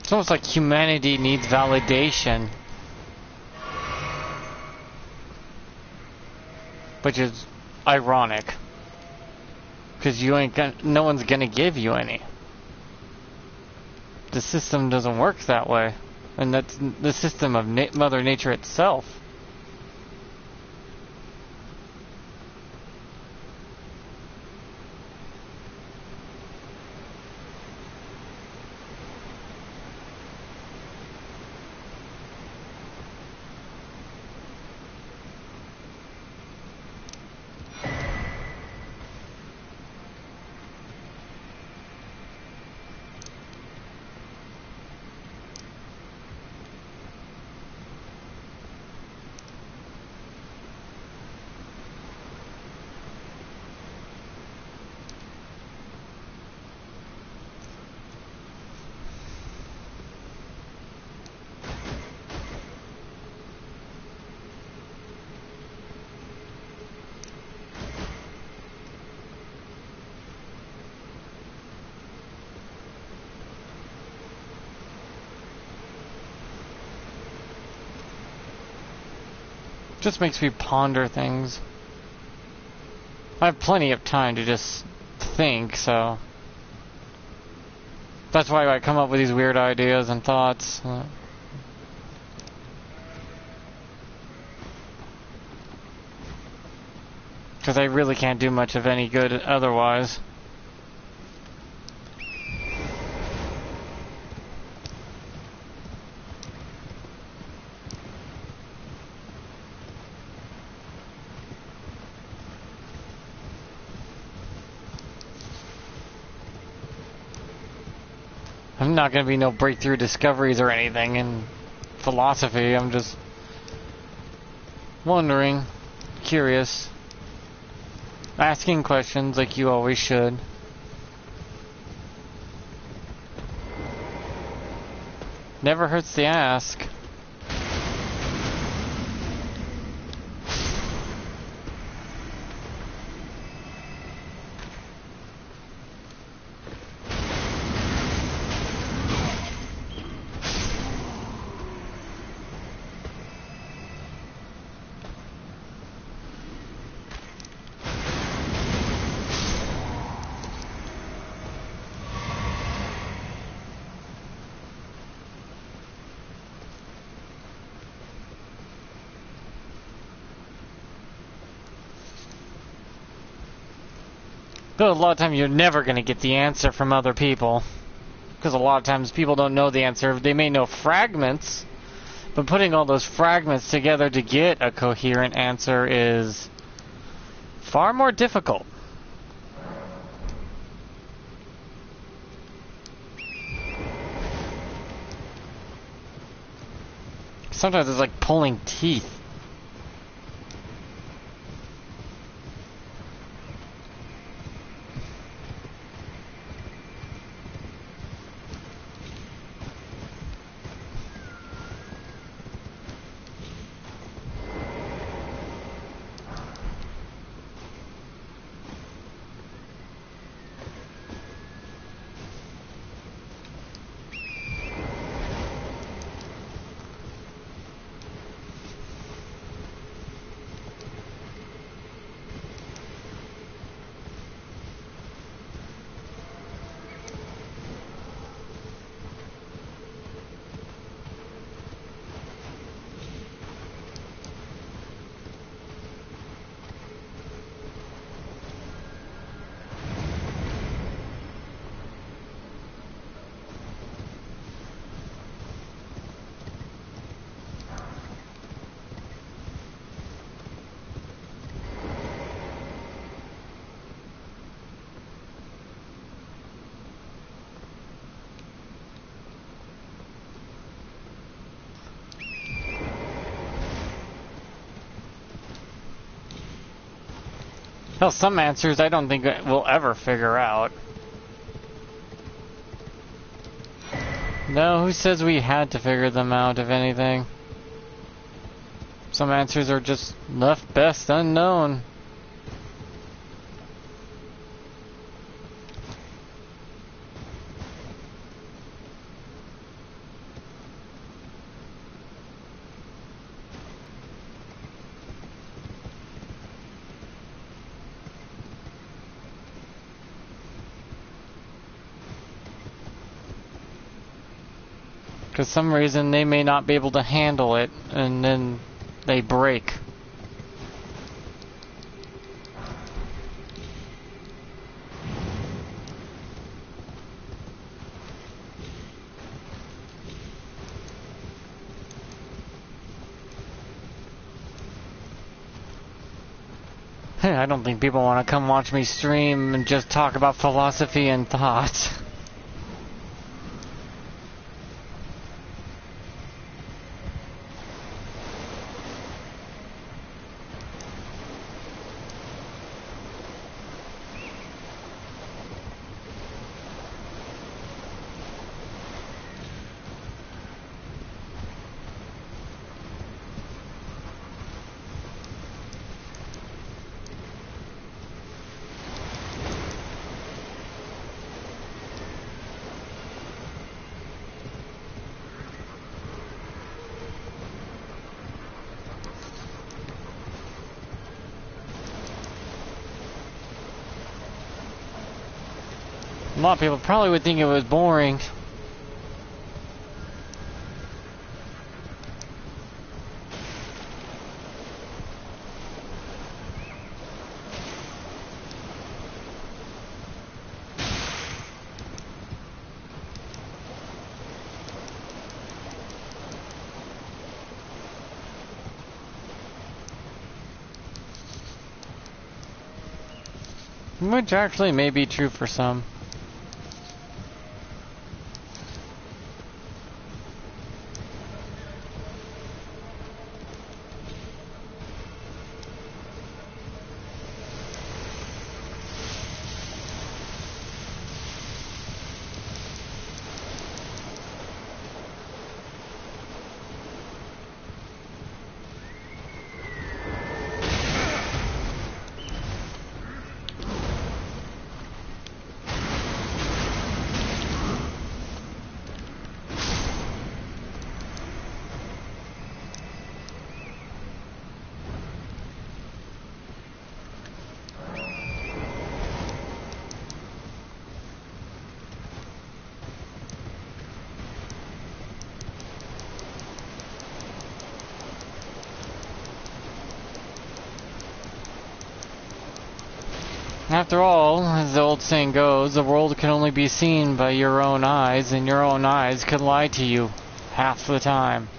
It's almost like humanity needs validation. Which is ironic. Because no one's gonna give you any. The system doesn't work that way. And that's the system of Mother Nature itself. Just makes me ponder things. I have plenty of time to just think, so that's why I come up with these weird ideas and thoughts. Because I really can't do much of any good otherwise. I'm not going to be no breakthrough discoveries or anything in philosophy. I'm just wondering, curious, asking questions like you always should. Never hurts to ask. Though a lot of times you're never going to get the answer from other people. Because a lot of times people don't know the answer. They may know fragments, but putting all those fragments together to get a coherent answer is far more difficult. Sometimes it's like pulling teeth. Hell, some answers I don't think we'll ever figure out. No, who says we had to figure them out, if anything? Some answers are just left best unknown. Because some reason they may not be able to handle it, and then they break. I don't think people want to come watch me stream and just talk about philosophy and thoughts. A lot of people probably would think it was boring. Which actually may be true for some. After all, as the old saying goes, the world can only be seen by your own eyes, and your own eyes can lie to you half the time.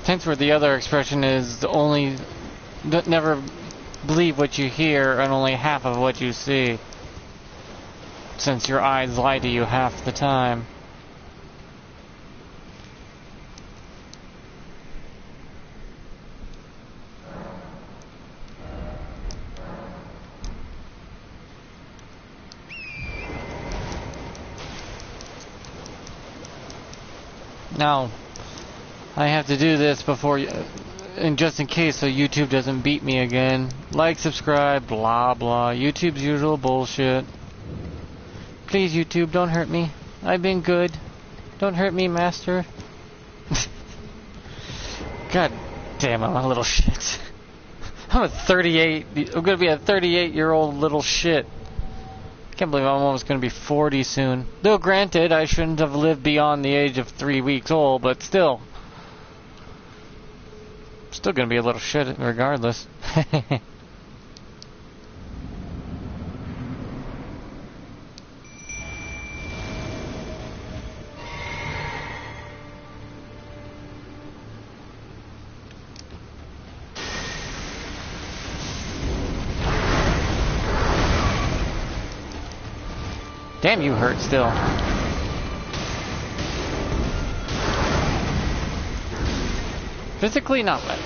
Hence where the other expression is never believe what you hear and only half of what you see, since your eyes lie to you half the time. Now, I have to do this before, and just in case, so YouTube doesn't beat me again. Like, subscribe, blah blah. YouTube's usual bullshit. Please, YouTube, don't hurt me. I've been good. Don't hurt me, master. God damn, I'm a little shit. I'm gonna be a 38-year-old little shit. Can't believe I'm almost gonna be 40 soon. Though granted, I shouldn't have lived beyond the age of 3 weeks old, but still. Still gonna be a little shit regardless. Damn, you hurt still. Physically, not much.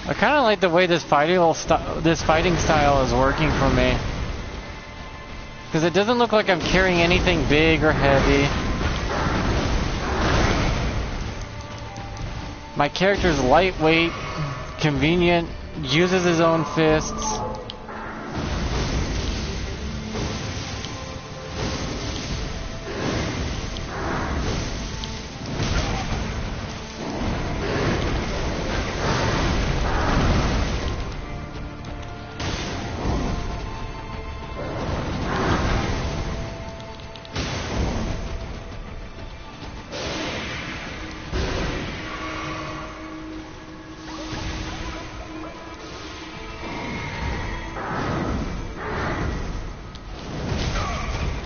I kind of like the way this fighting style is working for me. Because it doesn't look like I'm carrying anything big or heavy. My character's lightweight, convenient, uses his own fists.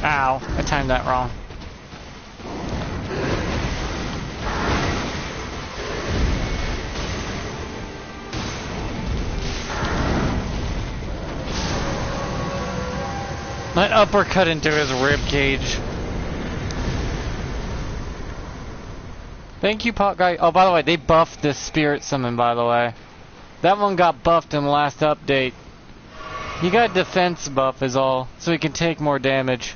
Ow, I timed that wrong. My uppercut into his rib cage. Thank you, Pot Guy. Oh, by the way, they buffed this Spirit Summon, by the way. That one got buffed in the last update. He got a defense buff is all, so he can take more damage.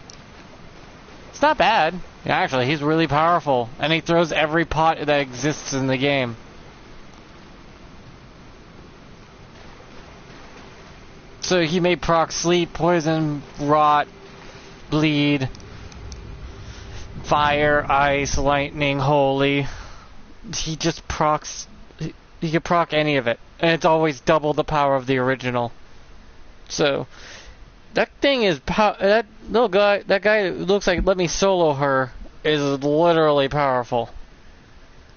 It's not bad. Yeah, actually, he's really powerful. And he throws every pot that exists in the game. So he may proc sleep, poison, rot, bleed, fire, ice, lightning, holy. He just procs... He can proc any of it. And it's always double the power of the original. So... That thing is that little guy, that guy who looks like let me solo her, is literally powerful.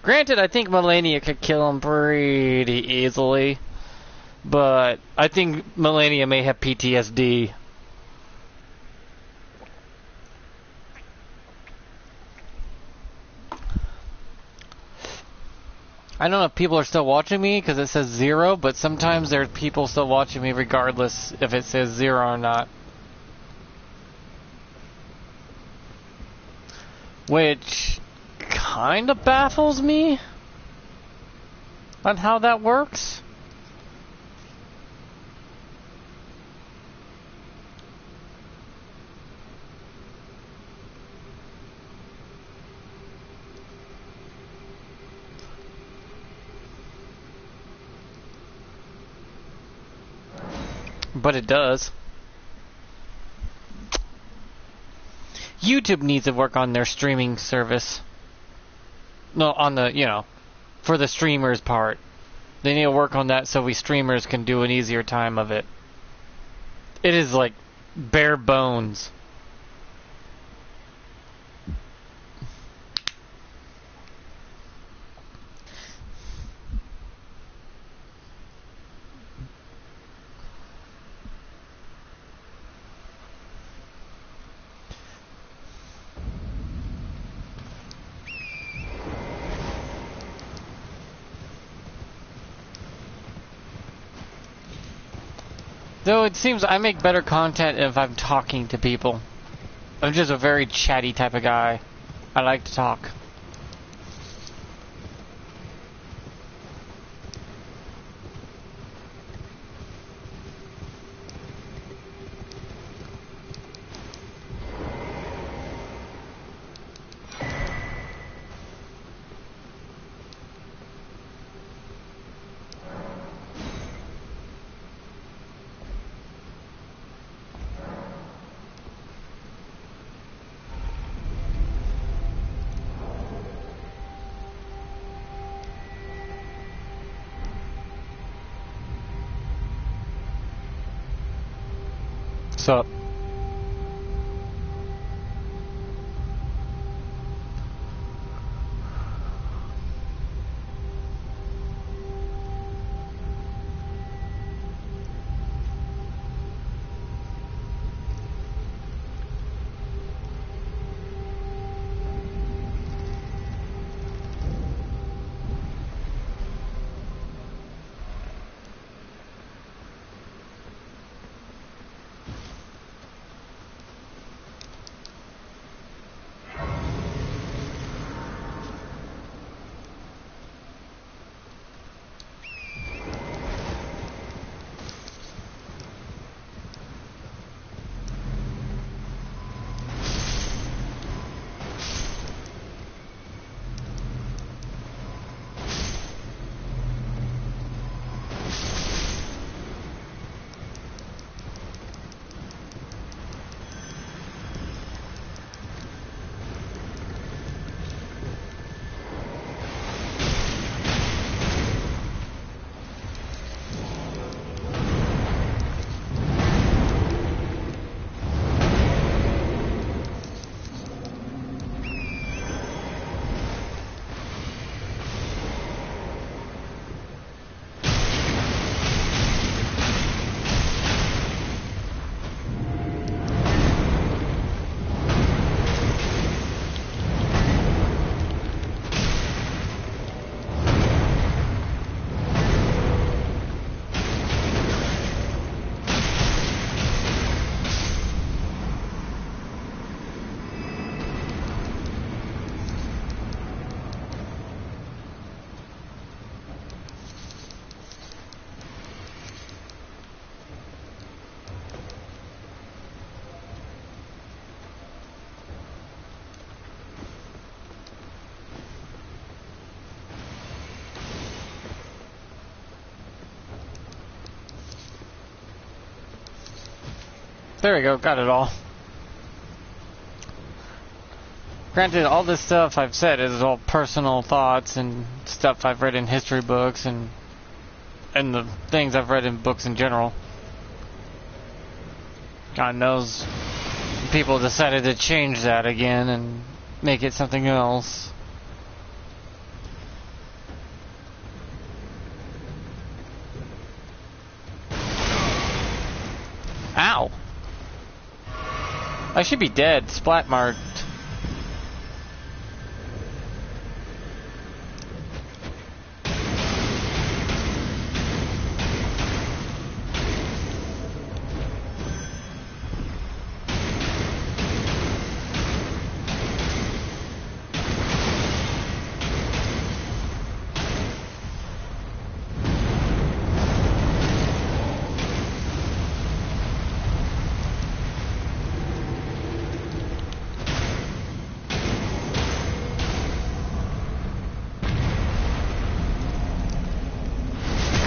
Granted, I think Melania could kill him pretty easily, but I think Melania may have PTSD. I don't know if people are still watching me because it says 0, but sometimes there's people still watching me regardless if it says 0 or not. Which kind of baffles me on how that works. But it does. YouTube needs to work on their streaming service. No, on the, for the streamers part. They need to work on that so we streamers can do an easier time of it. It is like bare bones. Though it seems I make better content if I'm talking to people. I'm just a very chatty type of guy. I like to talk. What's up? There we go, got it all. Granted, all this stuff I've said is all personal thoughts and stuff I've read in history books and the things I've read in books in general. God knows people decided to change that again and make it something else. Ow! I should be dead, splat marked.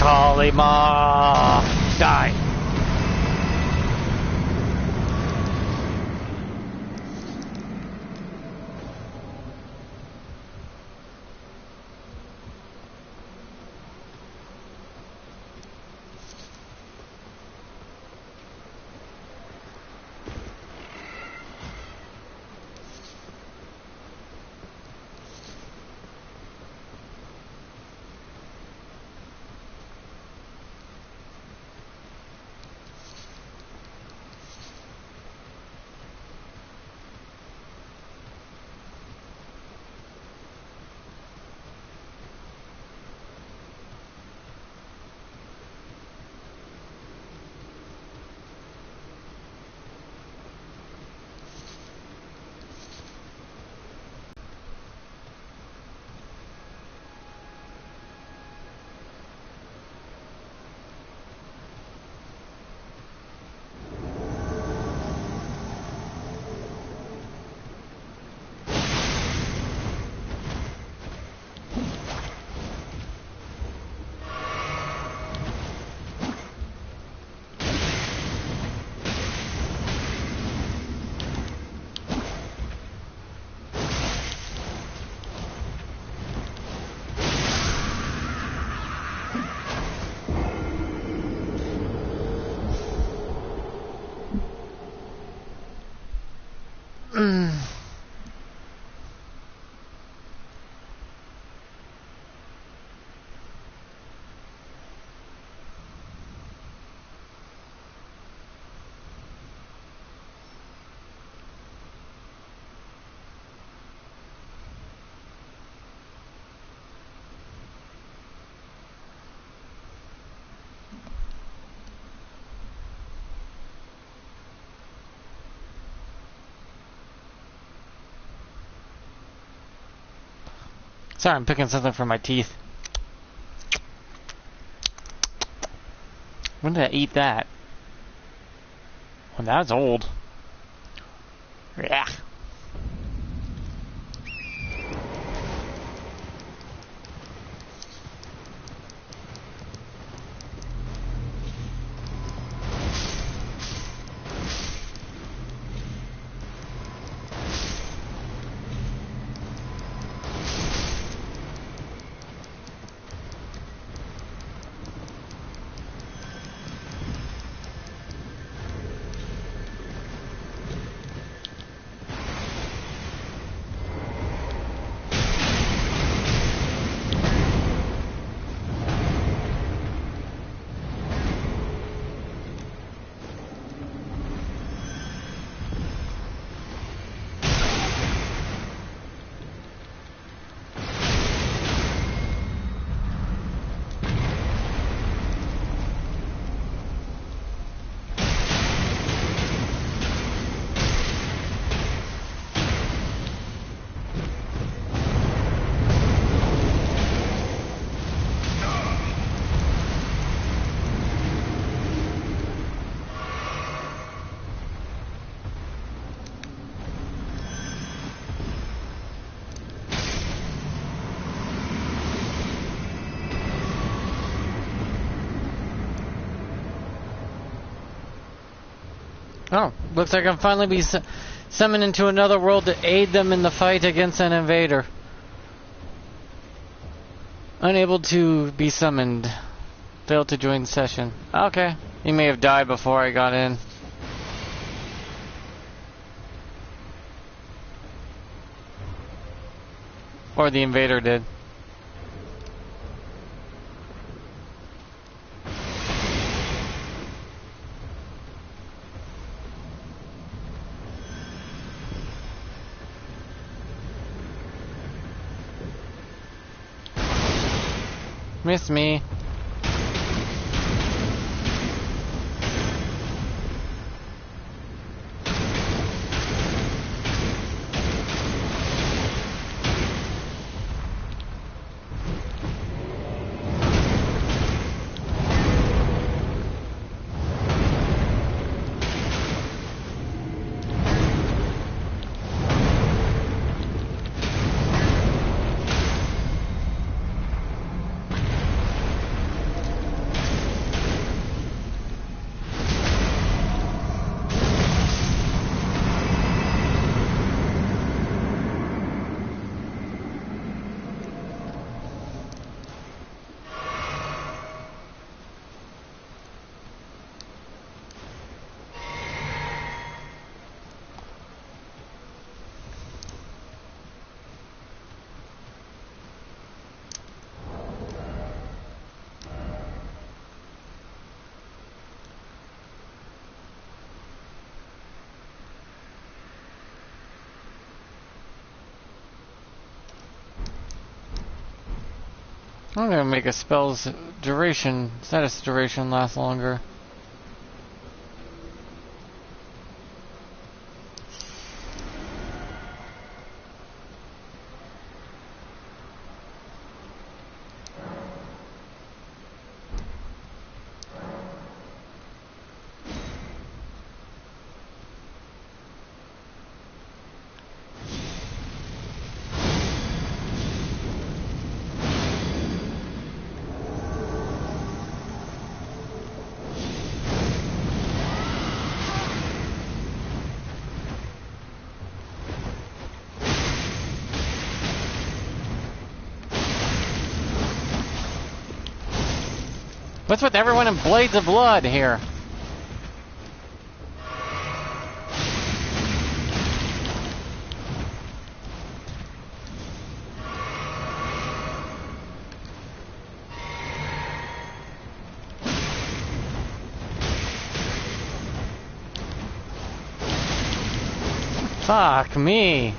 Kalima! Die! Sorry, I'm picking something from my teeth. When did I eat that? Well, that's old. Yeah. Oh, looks like I can finally be summoned into another world to aid them in the fight against an invader. Unable to be summoned. Failed to join session. Okay. He may have died before I got in. Or the invader did. Miss me. I'm gonna make a spell's duration, status duration last longer. What's with everyone in blades of blood here? Fuck me.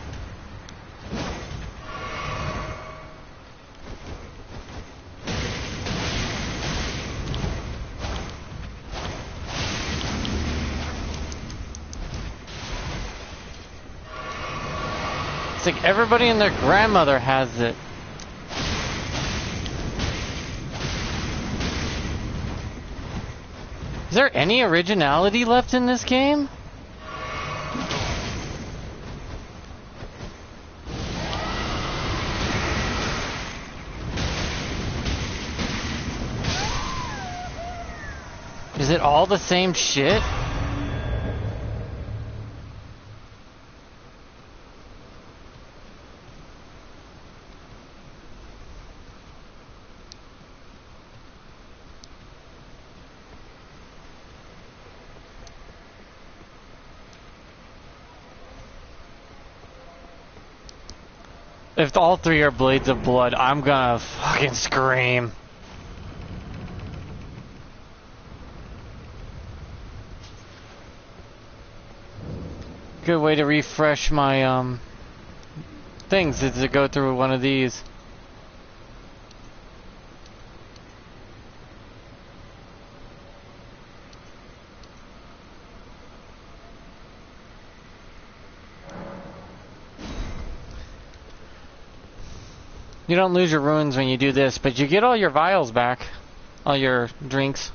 It's like everybody and their grandmother has it. Is there any originality left in this game? Is it all the same shit? If all three are Blades of Blood, I'm gonna fucking scream. Good way to refresh my things is to go through one of these. You don't lose your ruins when you do this, but you get all your vials back. All your drinks.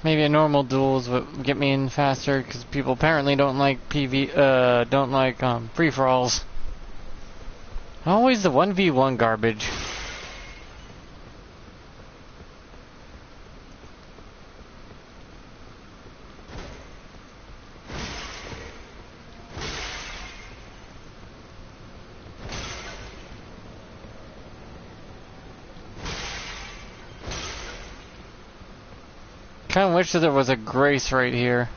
Maybe a normal duels would get me in faster because people apparently don't like free-for-alls. Always the 1v1 garbage. Kinda wish that there was a grace right here.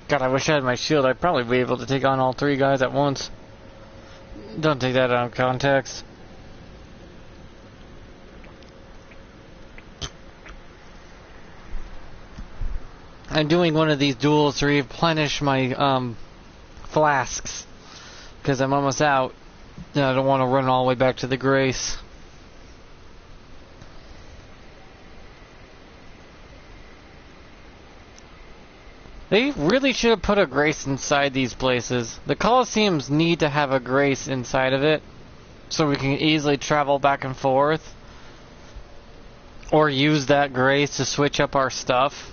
God, I wish I had my shield. I'd probably be able to take on all three guys at once. Don't take that out of context. I'm doing one of these duels to replenish my flasks because I'm almost out. And I don't want to run all the way back to the Grace. They really should have put a Grace inside these places. The Colosseums need to have a Grace inside of it so we can easily travel back and forth. Or use that Grace to switch up our stuff.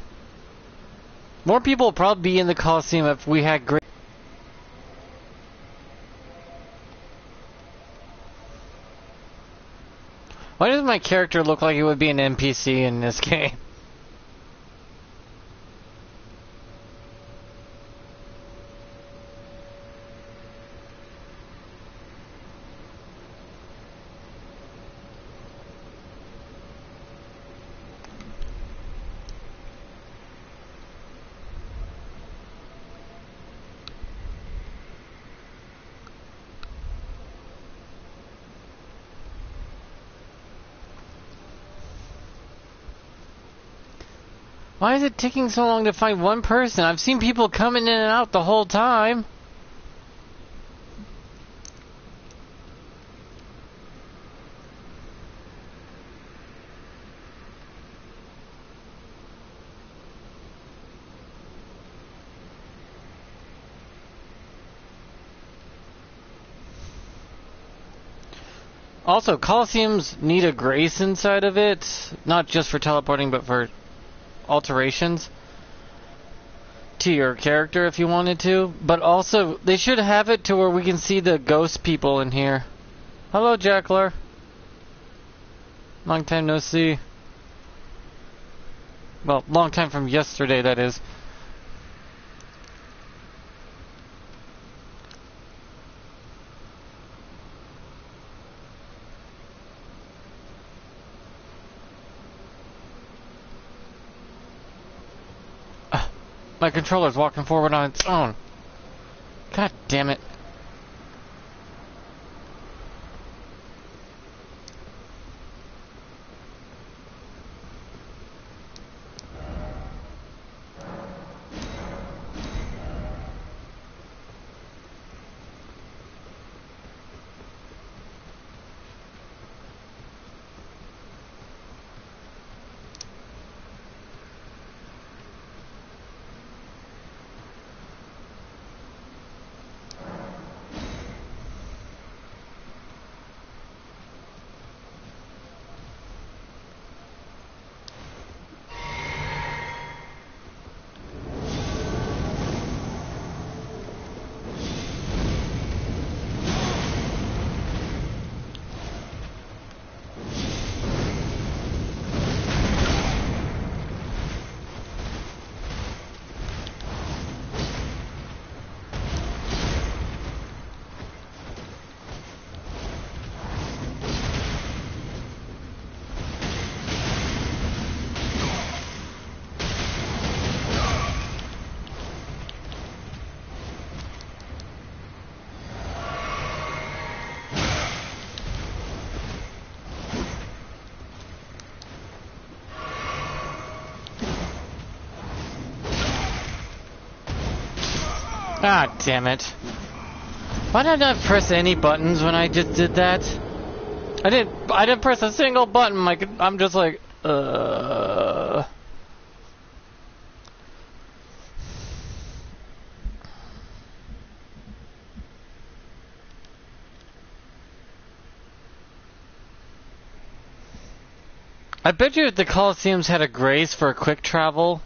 More people would probably be in the Colosseum if we had Grace. Why does my character look like it would be an NPC in this game? Why is it taking so long to find one person? I've seen people coming in and out the whole time. Also, Colosseums need a Grace inside of it. Not just for teleporting, but for alterations to your character if you wanted to. But also, they should have it to where we can see the ghost people in here. Hello, Jackler. Long time no see. Well, long time from yesterday, that is. My controller's walking forward on its own. God damn it. God damn it. Why did I not press any buttons when I just did that? I didn't press a single button. I'm just like, I bet you if the Colosseums had a Grace for a quick travel,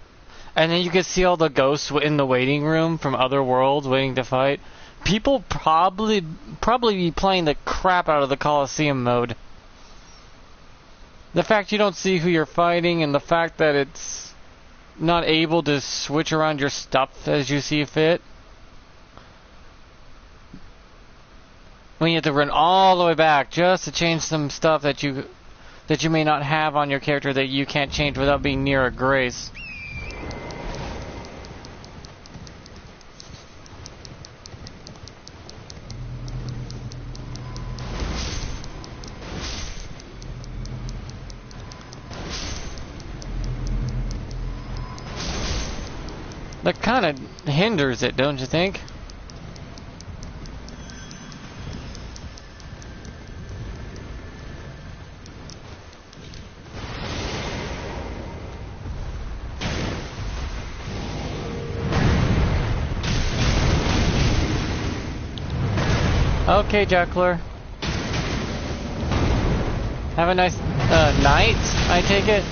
and then you could see all the ghosts in the waiting room from other worlds waiting to fight, people probably be playing the crap out of the Colosseum mode. The fact you don't see who you're fighting, and the fact that it's not able to switch around your stuff as you see fit. When you have to run all the way back just to change some stuff that you may not have on your character that you can't change without being near a Grace. That kind of hinders it, don't you think? Okay, Juckler. Have a nice night, I take it?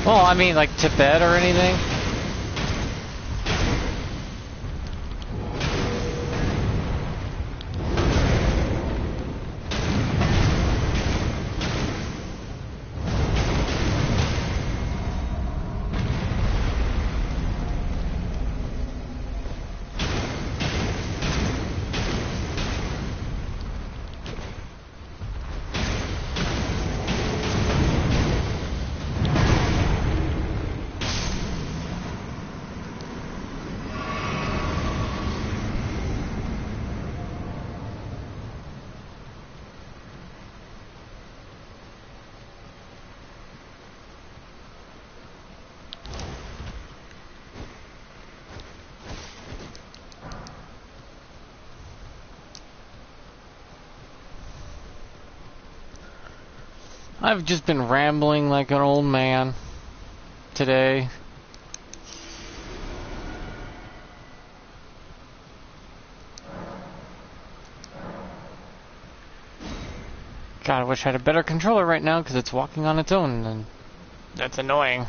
Well, I mean, like to bed or anything? I've just been rambling like an old man today. God, I wish I had a better controller right now because it's walking on its own and that's annoying.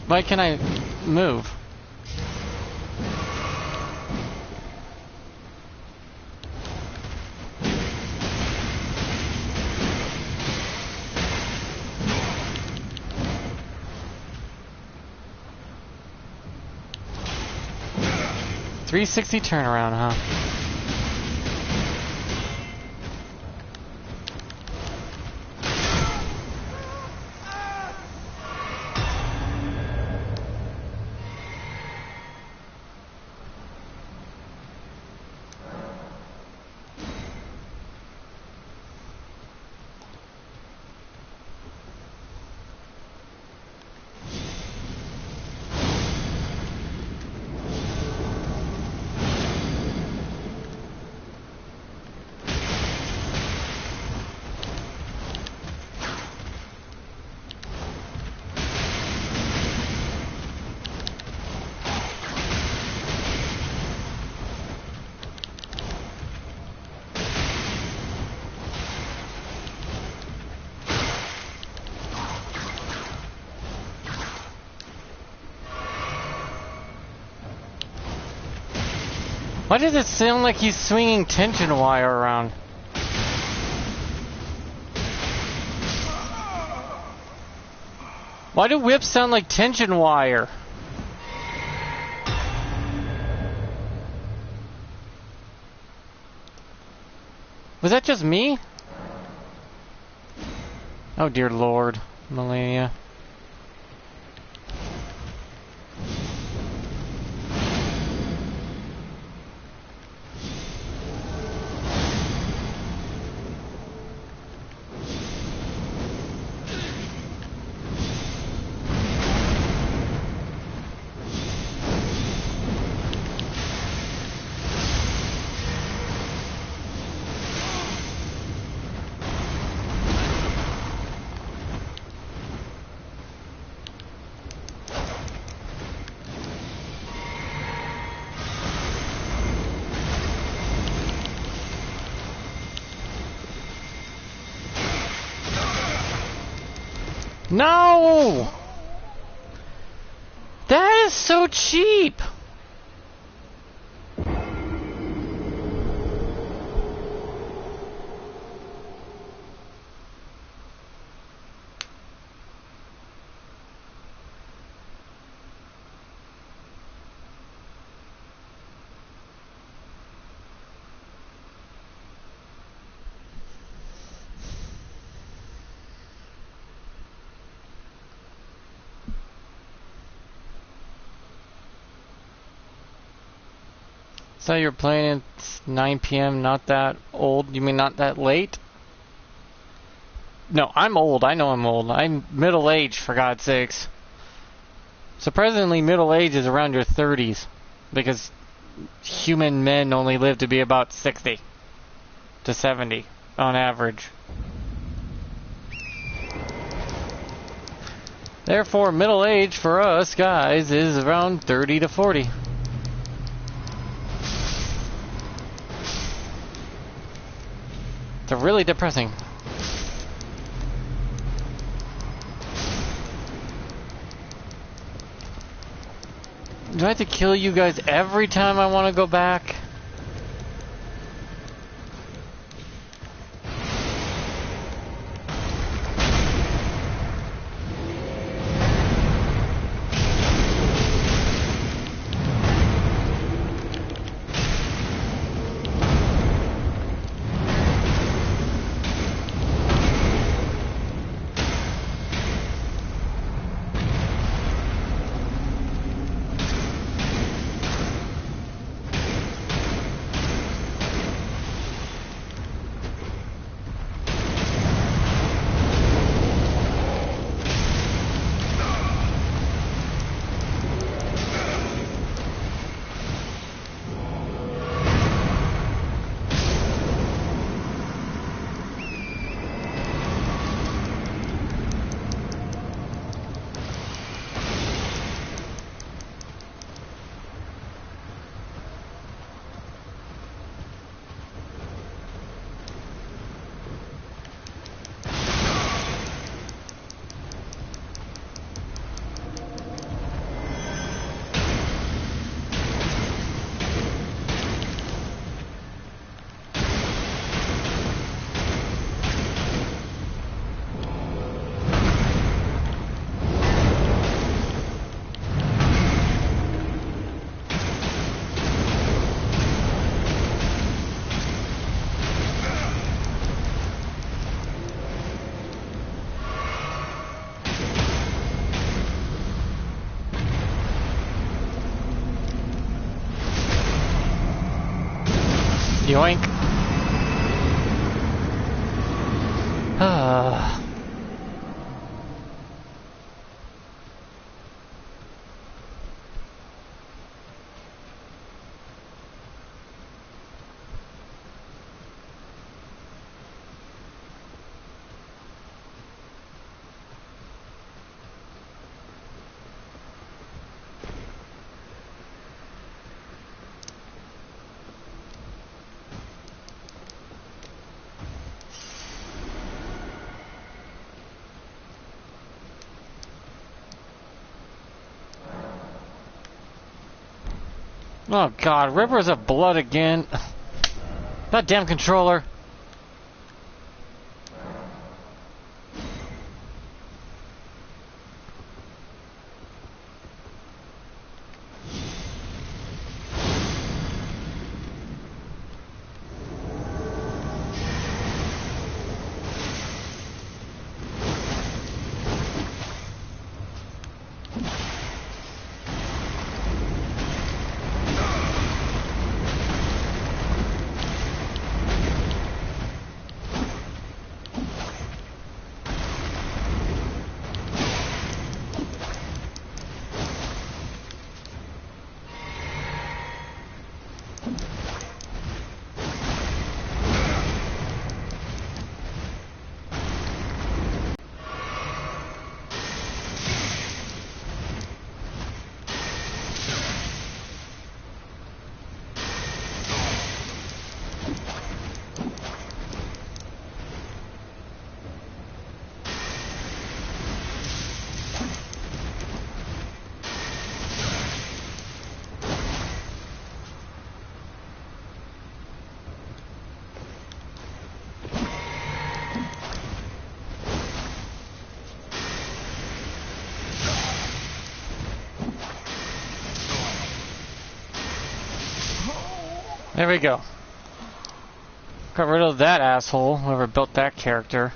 Why can't I move? .360 turnaround, huh? Why does it sound like he's swinging tension wire around? Why do whips sound like tension wire? Was that just me? Oh dear Lord, Melania. No! That is so cheap! So you're playing at 9 p.m., not that old? You mean not that late? No, I'm old. I know I'm old. I'm middle-aged, for God's sakes. Surprisingly, middle age is around your 30s. Because human men only live to be about 60 to 70 on average. Therefore, middle age for us guys is around 30 to 40. It's really depressing. Do I have to kill you guys every time I want to go back? Yoink. Oh god, rivers of blood again. That damn controller. There we go. Got rid of that asshole, whoever built that character.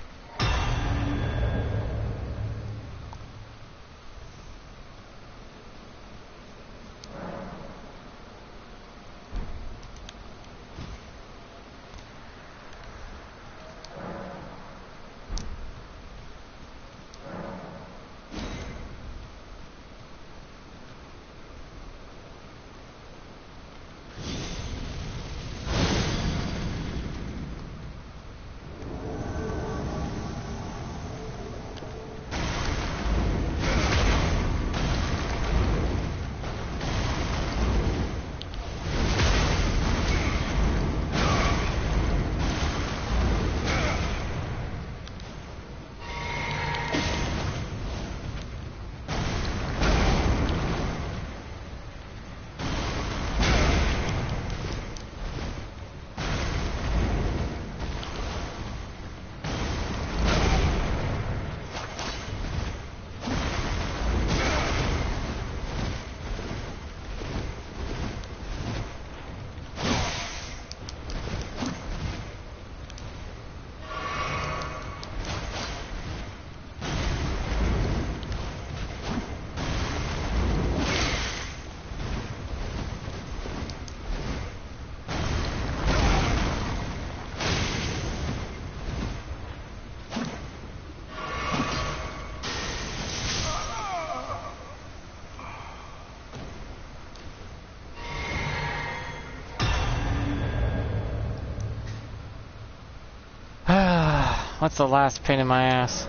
What's the last pain in my ass?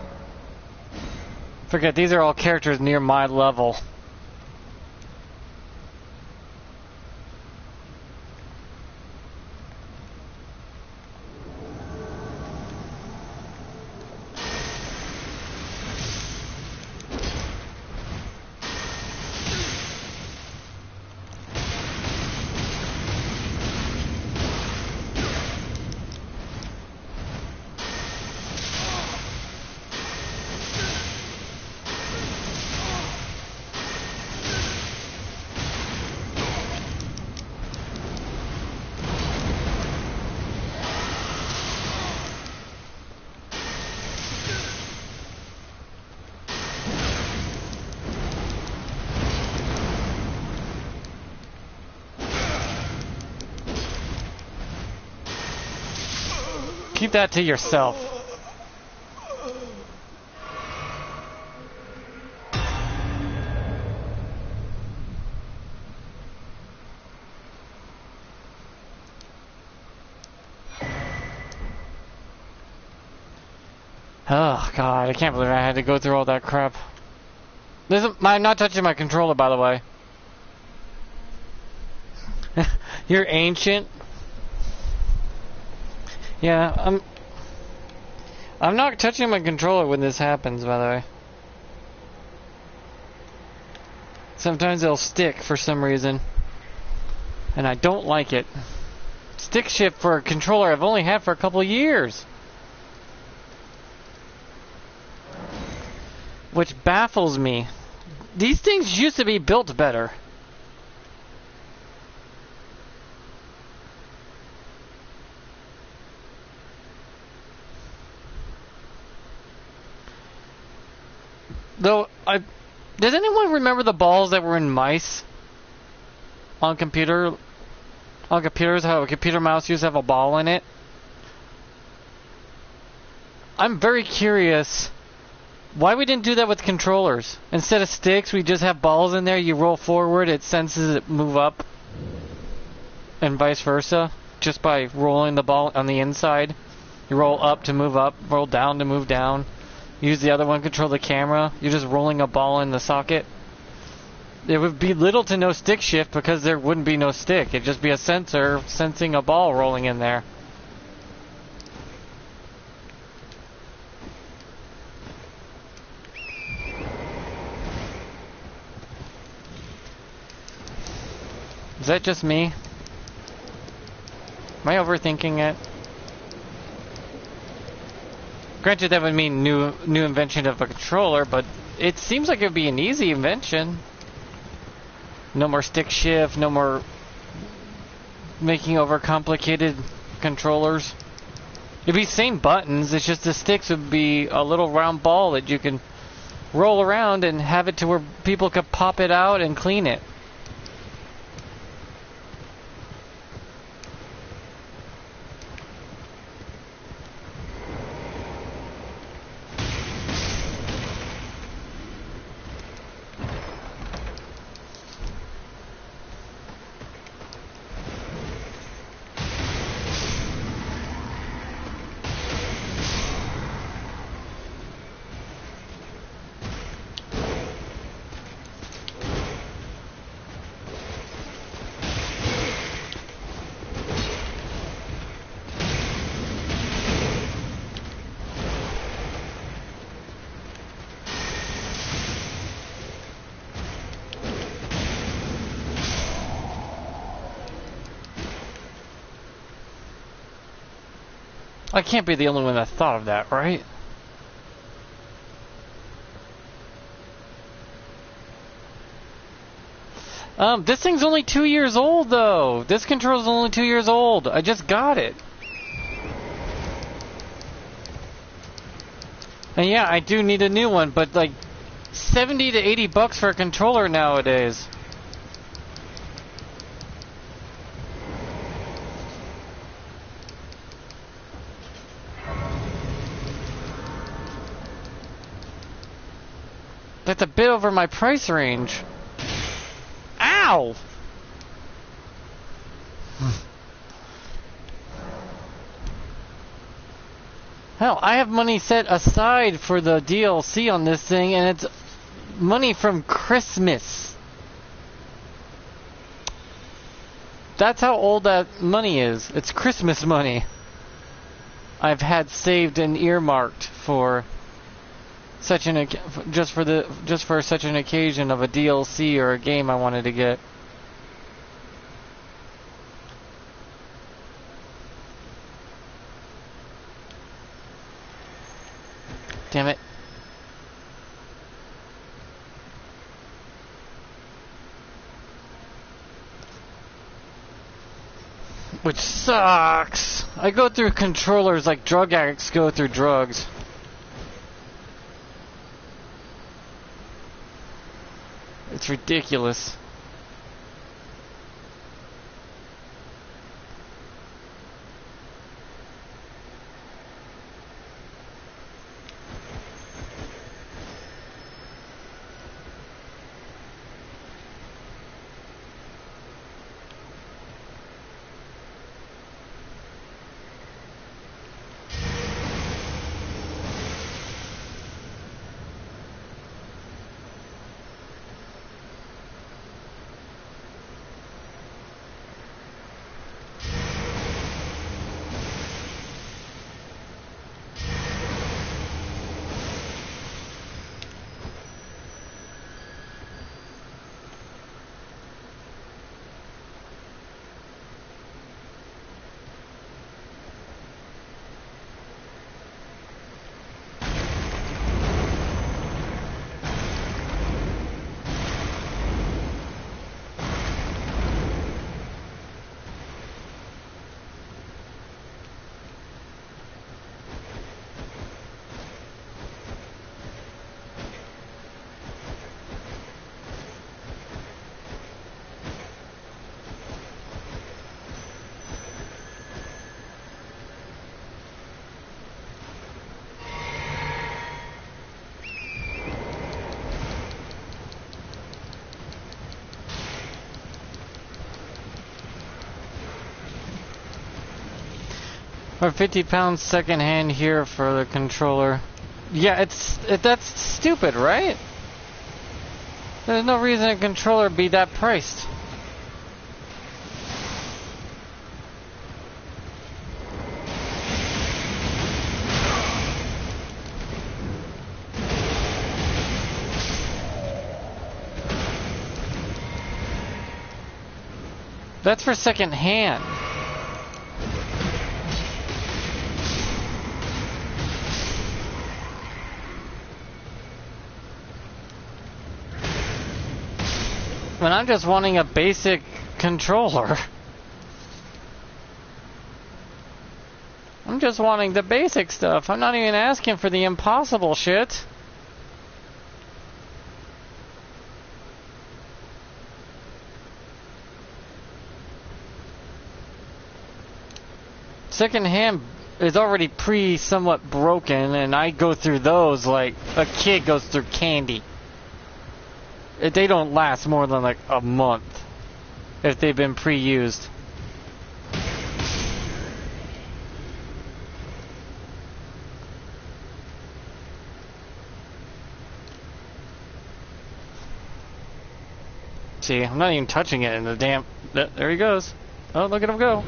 Forget, these are all characters near my level. Keep that to yourself. Oh god, I can't believe I had to go through all that crap. I'm not touching my controller, by the way. You're ancient. Yeah, I'm not touching my controller when this happens, by the way. Sometimes it'll stick for some reason, and I don't like it. Stick shift for a controller I've only had for a couple years, which baffles me. These things used to be built better. Though, does anyone remember the balls that were in mice on computers? How a computer mouse used to have a ball in it? I'm very curious why we didn't do that with controllers. Instead of sticks, we just have balls in there. You roll forward, it senses it move up, and vice versa, just by rolling the ball on the inside. You roll up to move up, roll down to move down. Use the other one, control the camera. You're just rolling a ball in the socket. There would be little to no stick shift because there wouldn't be no stick. It'd just be a sensor sensing a ball rolling in there. Is that just me? Am I overthinking it? Granted, that would mean new invention of a controller, but it seems like it would be an easy invention. No more stick shift, no more making overcomplicated controllers. It'd be same buttons, it's just the sticks would be a little round ball that you can roll around and have it to where people could pop it out and clean it. I can't be the only one that thought of that, right? This thing's only 2 years old, though. This controller's only 2 years old. I just got it. And yeah, I do need a new one, but like 70 to 80 bucks for a controller nowadays. That's a bit over my price range. Ow! Hell, I have money set aside for the DLC on this thing, and it's money from Christmas. That's how old that money is. It's Christmas money. I've had saved and earmarked for such an just for such an occasion of a DLC or a game I wanted to get. Damn it. Which sucks. I go through controllers like drug addicts go through drugs. It's ridiculous. Or 50 pounds secondhand here for the controller. Yeah, that's stupid, right? There's no reason a controller be that priced. That's for secondhand. When I'm just wanting a basic controller. I'm just wanting the basic stuff. I'm not even asking for the impossible shit. Secondhand is already somewhat broken, and I go through those like a kid goes through candy. They don't last more than like a month if they've been pre-used. See, I'm not even touching it in the damn... There he goes. Oh, look at him go.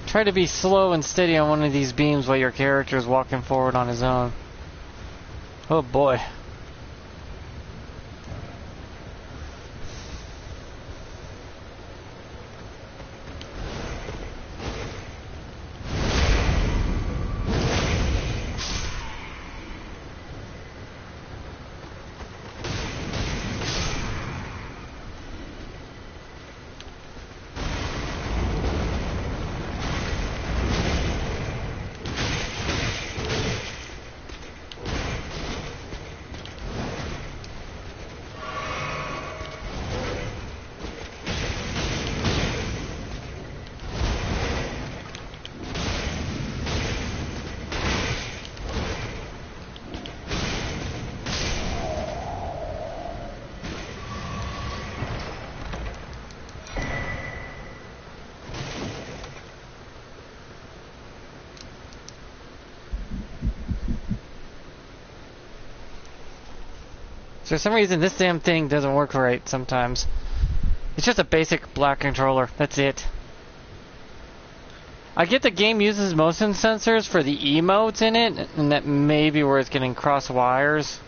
Try to be slow and steady on one of these beams while your character is walking forward on his own. Oh boy. So for some reason, this damn thing doesn't work right sometimes. It's just a basic black controller. That's it. I get the game uses motion sensors for the emotes in it, and that may be where it's getting cross wires.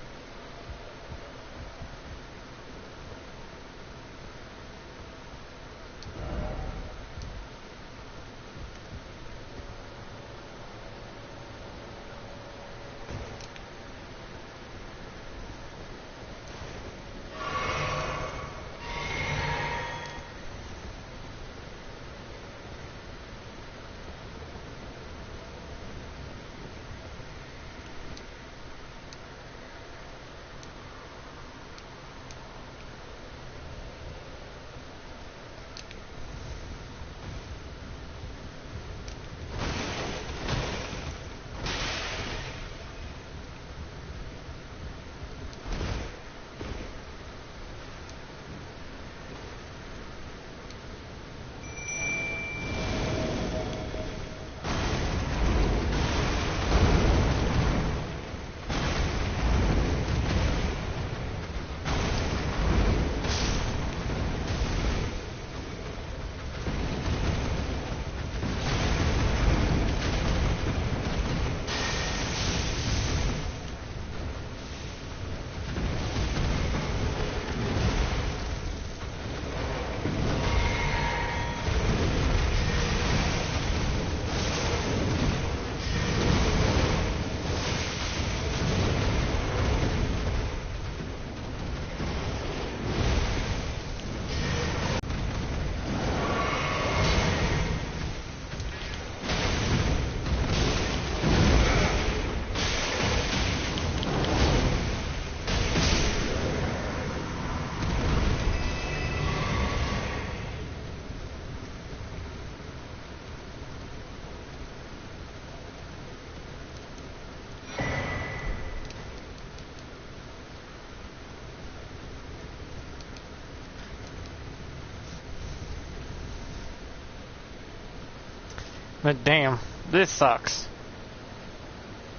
But damn, this sucks.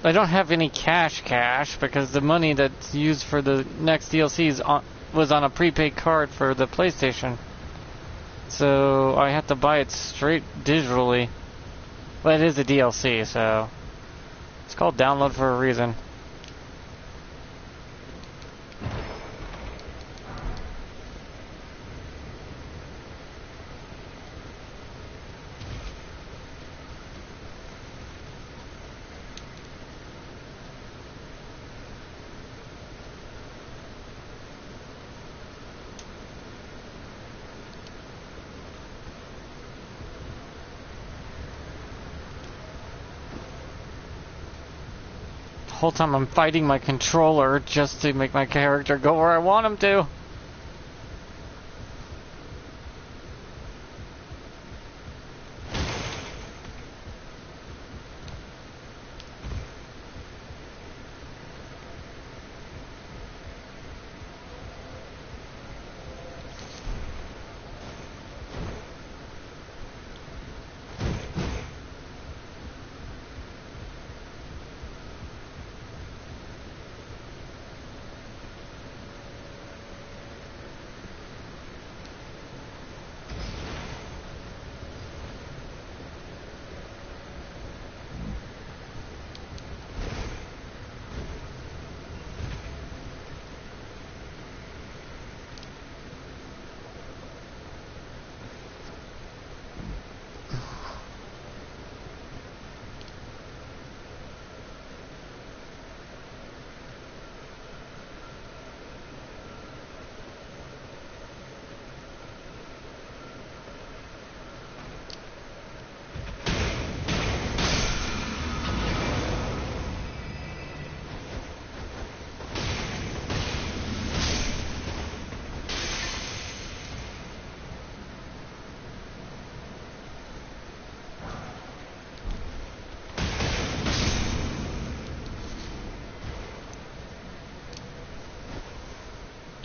I don't have any cash because the money that's used for the next DLC was on a prepaid card for the PlayStation. So I have to buy it straight digitally. But it is a DLC, so it's called download for a reason. whole time I'm fighting my controller just to make my character go where I want him to.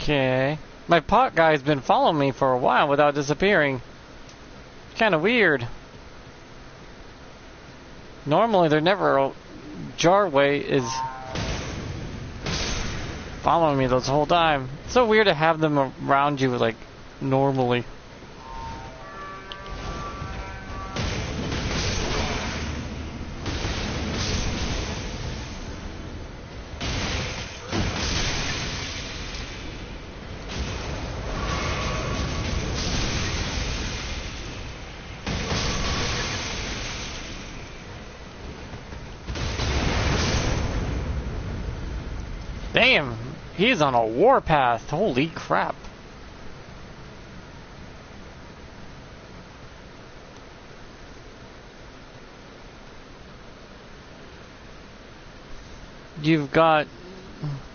Okay. My pot guy's been following me for a while without disappearing. Kinda weird. Normally they're never... Jarway is following me this whole time. It's so weird to have them around you like normally. Damn, he's on a warpath. Holy crap.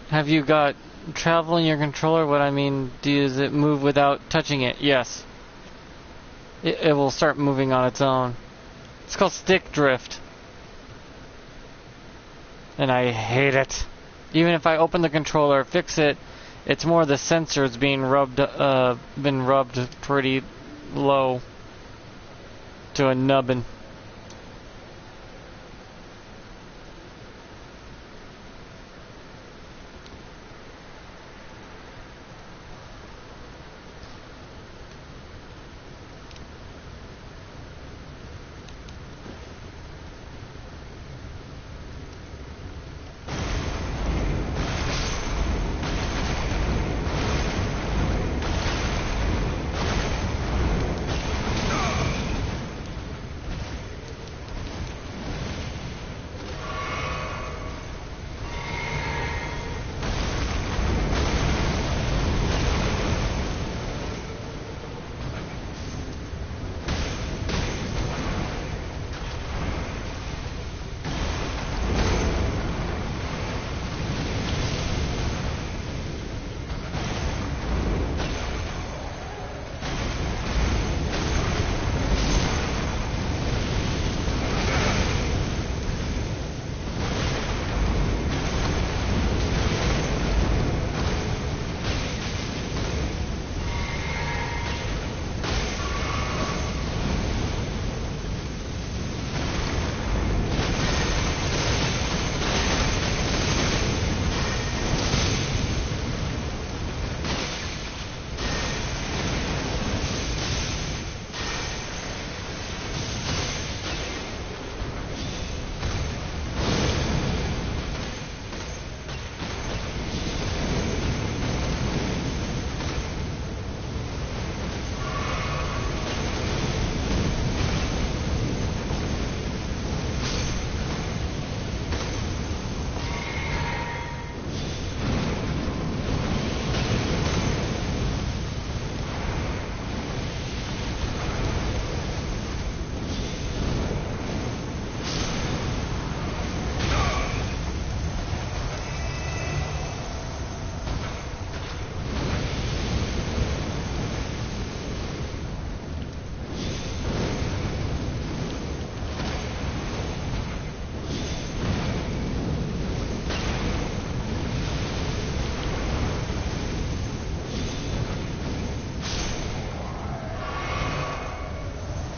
Have you got travel in your controller? What I mean, does it move without touching it? Yes. It will start moving on its own. It's called stick drift. And I hate it. Even if I open the controller, fix it, it's more the sensors being rubbed pretty low to a nubbin.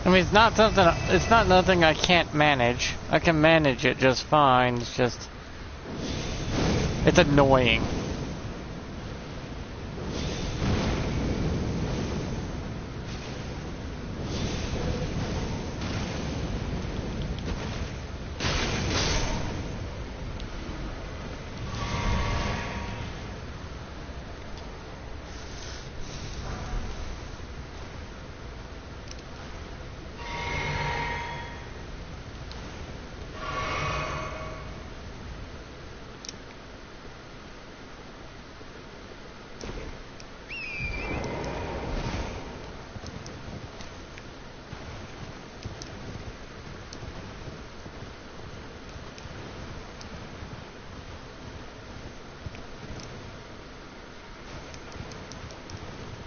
I mean, it's not something. It's not nothing I can't manage. I can manage it just fine. It's just, it's annoying.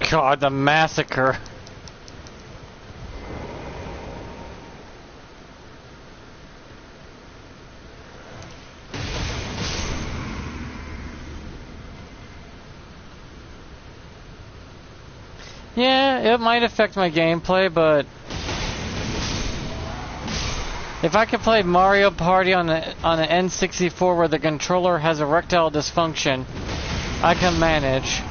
God, the massacre. Yeah, it might affect my gameplay, but if I could play Mario Party on an N64 where the controller has erectile dysfunction, I can manage.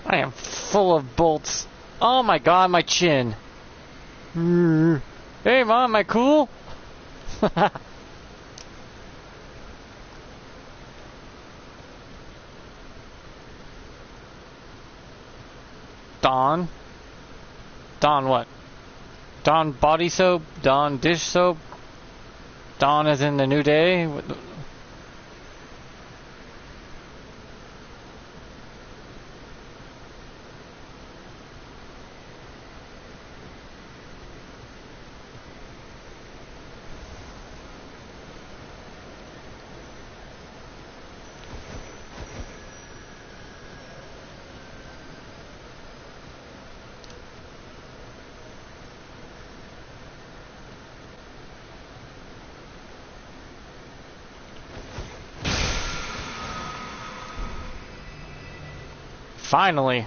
I am full of bolts. Oh my god, my chin. Hey mom, am I cool? Dawn? Dawn what? Dawn body soap? Dawn dish soap? Dawn as in the new day? Finally.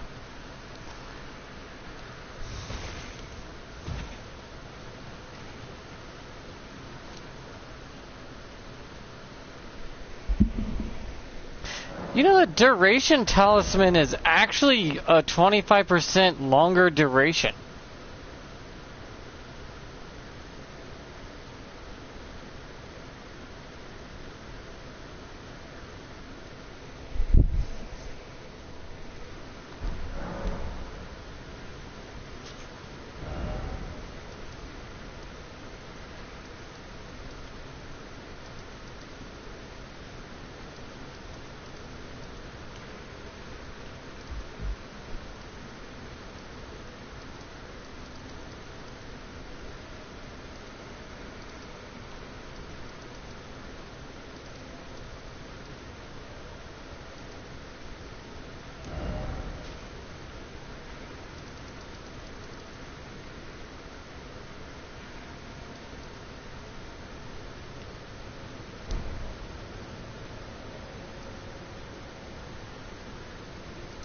You know, the duration talisman is actually a 25% longer duration.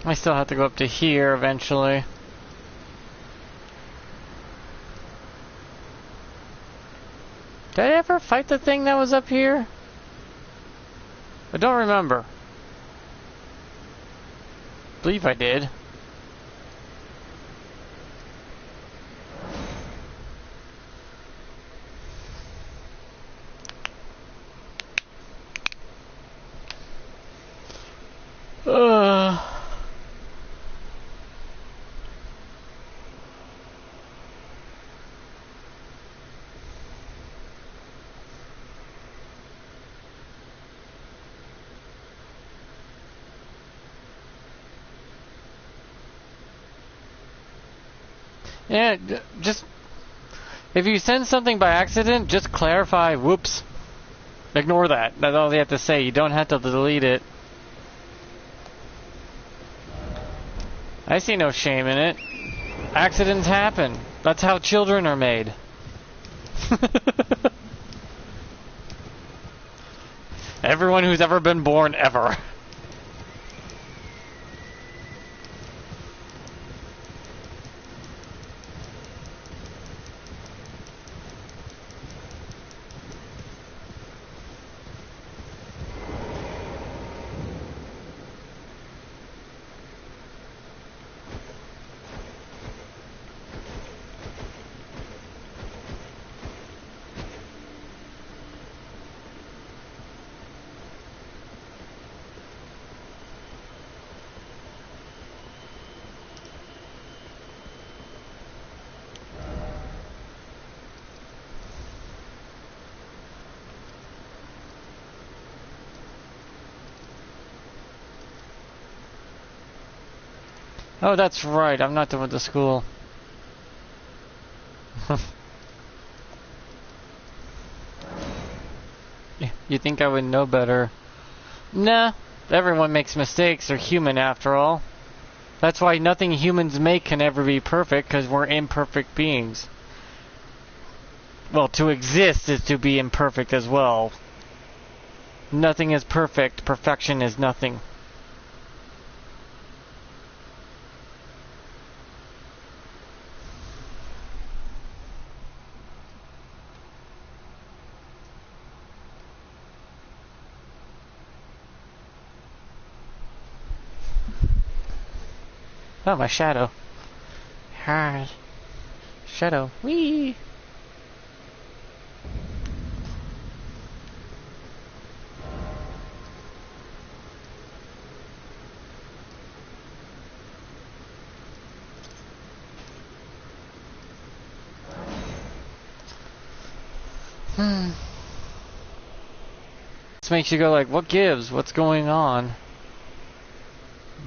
I still have to go up to here eventually. Did I ever fight the thing that was up here? I don't remember. I believe I did. Yeah, just... If you send something by accident, just clarify, whoops. Ignore that. That's all you have to say. You don't have to delete it. I see no shame in it. Accidents happen. That's how children are made. Everyone who's ever been born ever. Oh, that's right. I'm not done with the school. You think I would know better? Nah. Everyone makes mistakes. They're human after all. That's why nothing humans make can ever be perfect, because we're imperfect beings. Well, to exist is to be imperfect as well. Nothing is perfect. Perfection is nothing. Oh, my shadow. Hi. Shadow. Whee! This makes you go like, what gives? What's going on?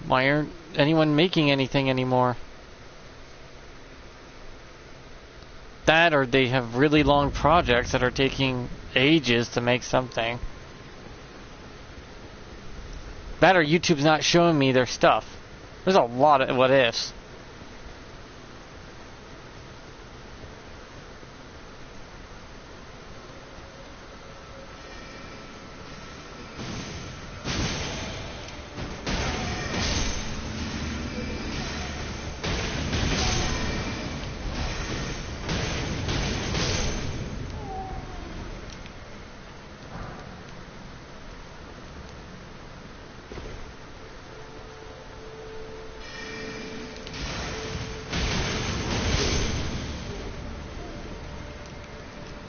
Why aren't anyone making anything anymore? That, or they have really long projects that are taking ages to make something. That, or YouTube's not showing me their stuff. There's a lot of what ifs.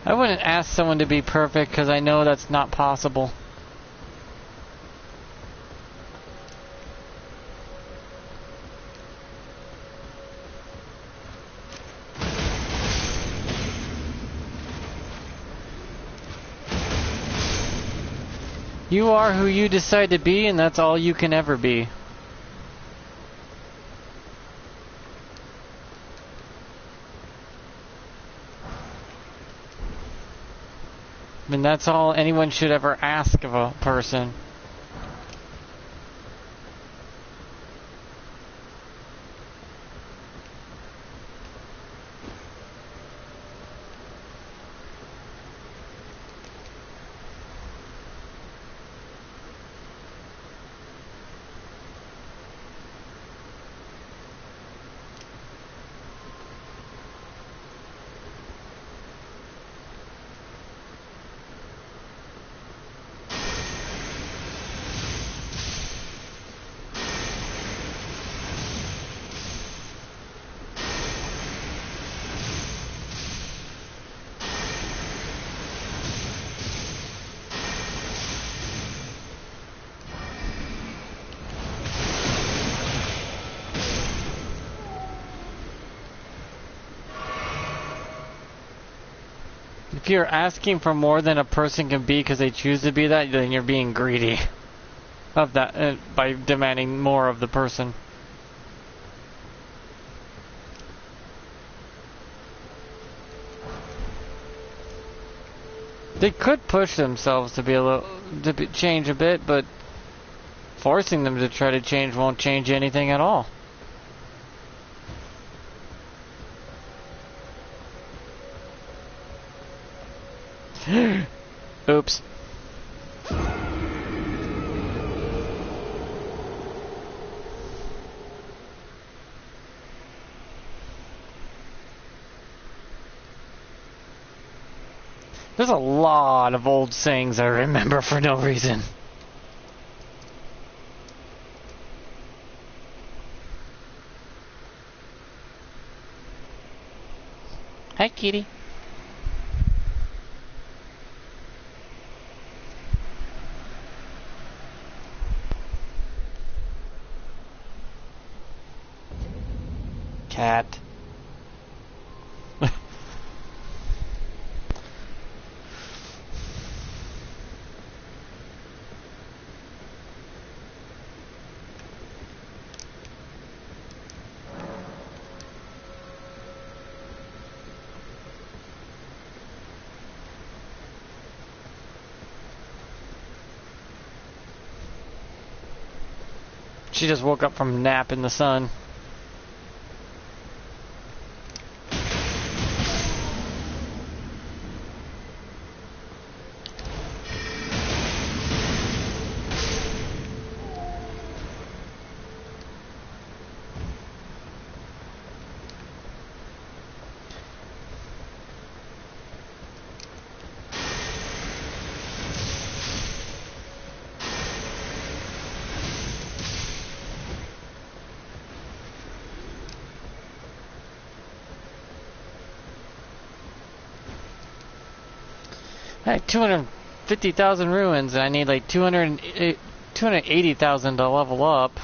I wouldn't ask someone to be perfect because I know that's not possible. You are who you decide to be, and that's all you can ever be. I mean, that's all anyone should ever ask of a person. If you're asking for more than a person can be because they choose to be that, then you're being greedy of that by demanding more of the person. They could push themselves to be a little change a bit, but forcing them to try to change won't change anything at all. Oops. There's a lot of old sayings I remember for no reason. Hi, kitty. Cat. She just woke up from a nap in the sun. I had 250,000 ruins, and I need like 280,000 to level up.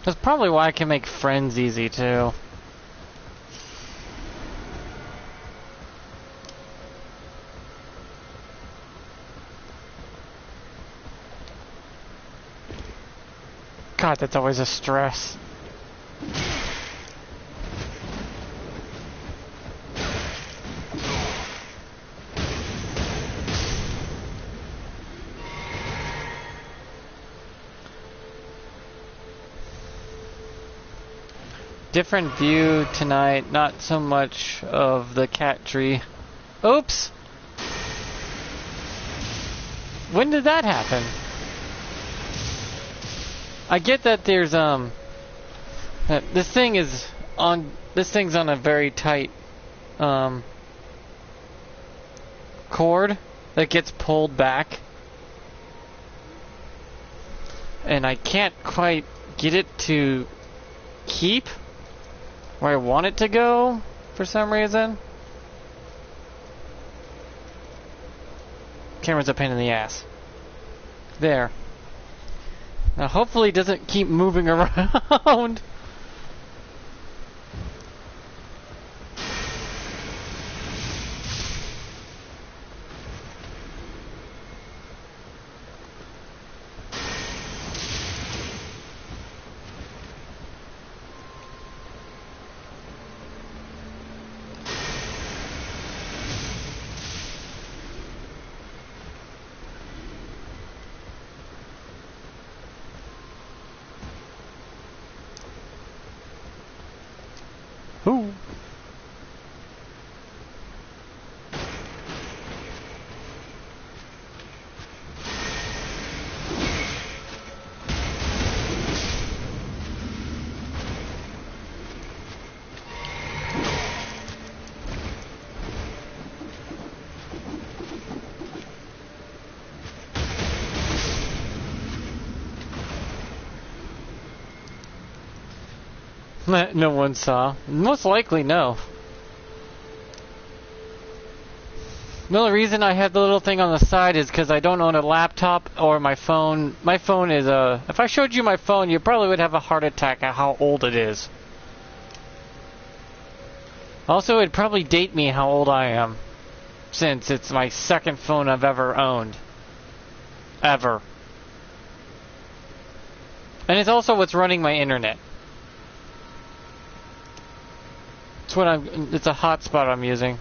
That's probably why I can make friends easy, too. God, that's always a stress. Different view tonight, not so much of the cat tree. Oops! When did that happen? I get that there's that this thing's on a very tight cord that gets pulled back, and I can't quite get it to keep where I want it to go for some reason. Camera's a pain in the ass. There. Now hopefully it doesn't keep moving around. Ooh. No one saw. Most likely, no. The only reason I have the little thing on the side is because I don't own a laptop or my phone. My phone is a... If I showed you my phone, you probably would have a heart attack at how old it is. Also, it'd probably date me how old I am, since it's my second phone I've ever owned. Ever. And it's also what's running my internet. It's a hotspot I'm using.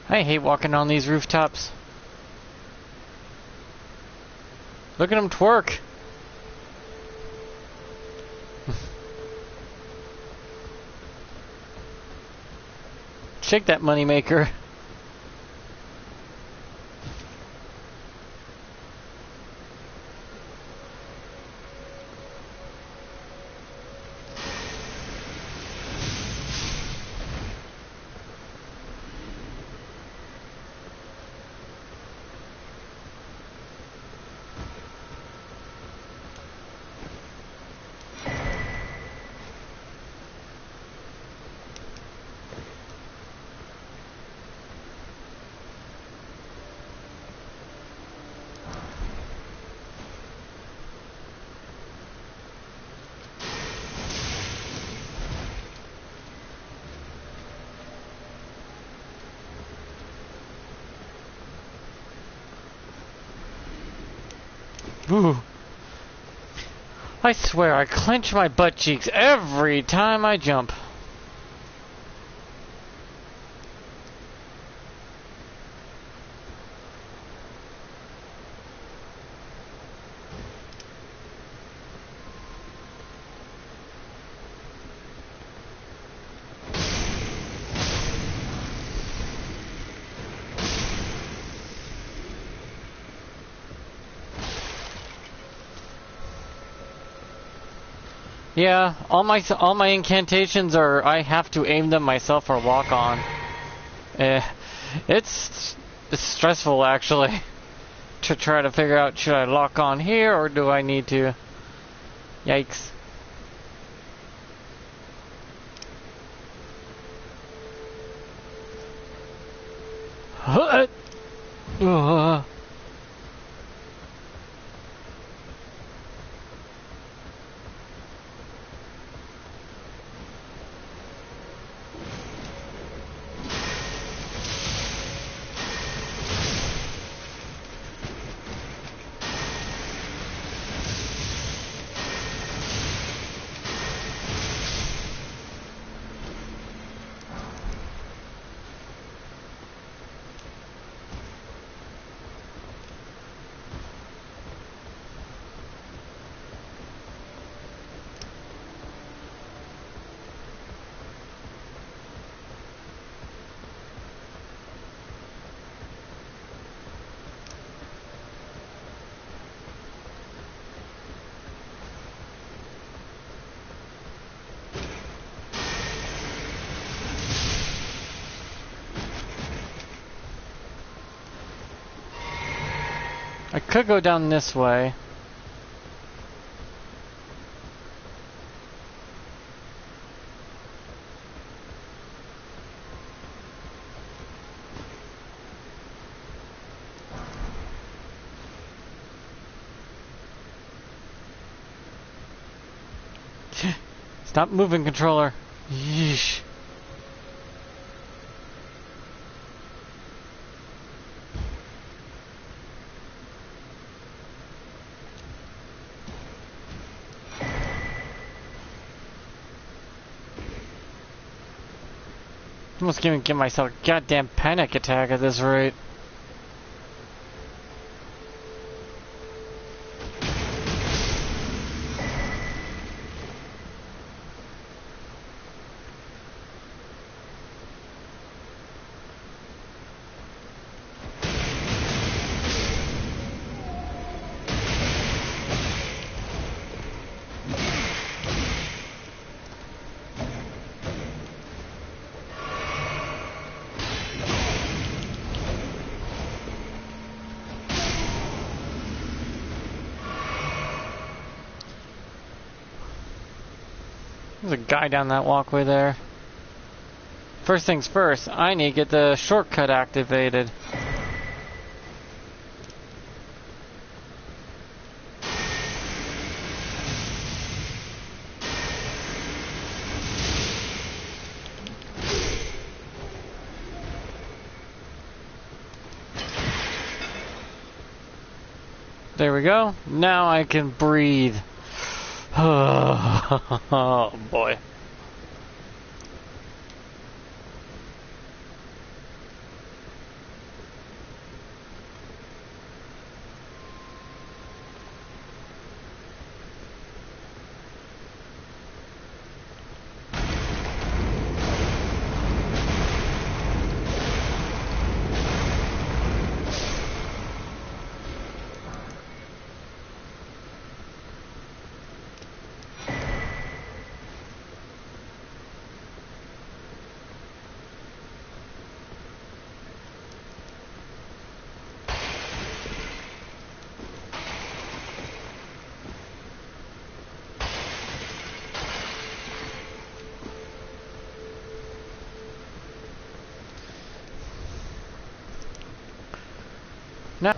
I hate walking on these rooftops. Look at them twerk. Shake that moneymaker. Ooh. I swear I clench my butt cheeks every time I jump. Yeah, all my incantations are I have to aim them myself or lock on. It's stressful actually to try to figure out, should I lock on here or do I need to? Yikes. I could go down this way. Stop moving, controller. Yeesh. Almost gonna give myself a goddamn panic attack at this rate. There's a guy down that walkway there. First things first, I need to get the shortcut activated. There we go. Now I can breathe. Oh boy. Now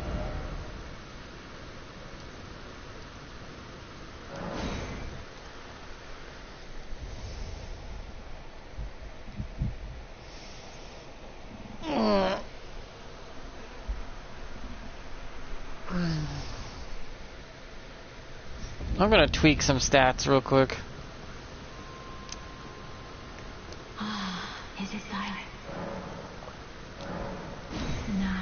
I'm gonna tweak some stats real quick. Is it silent? No.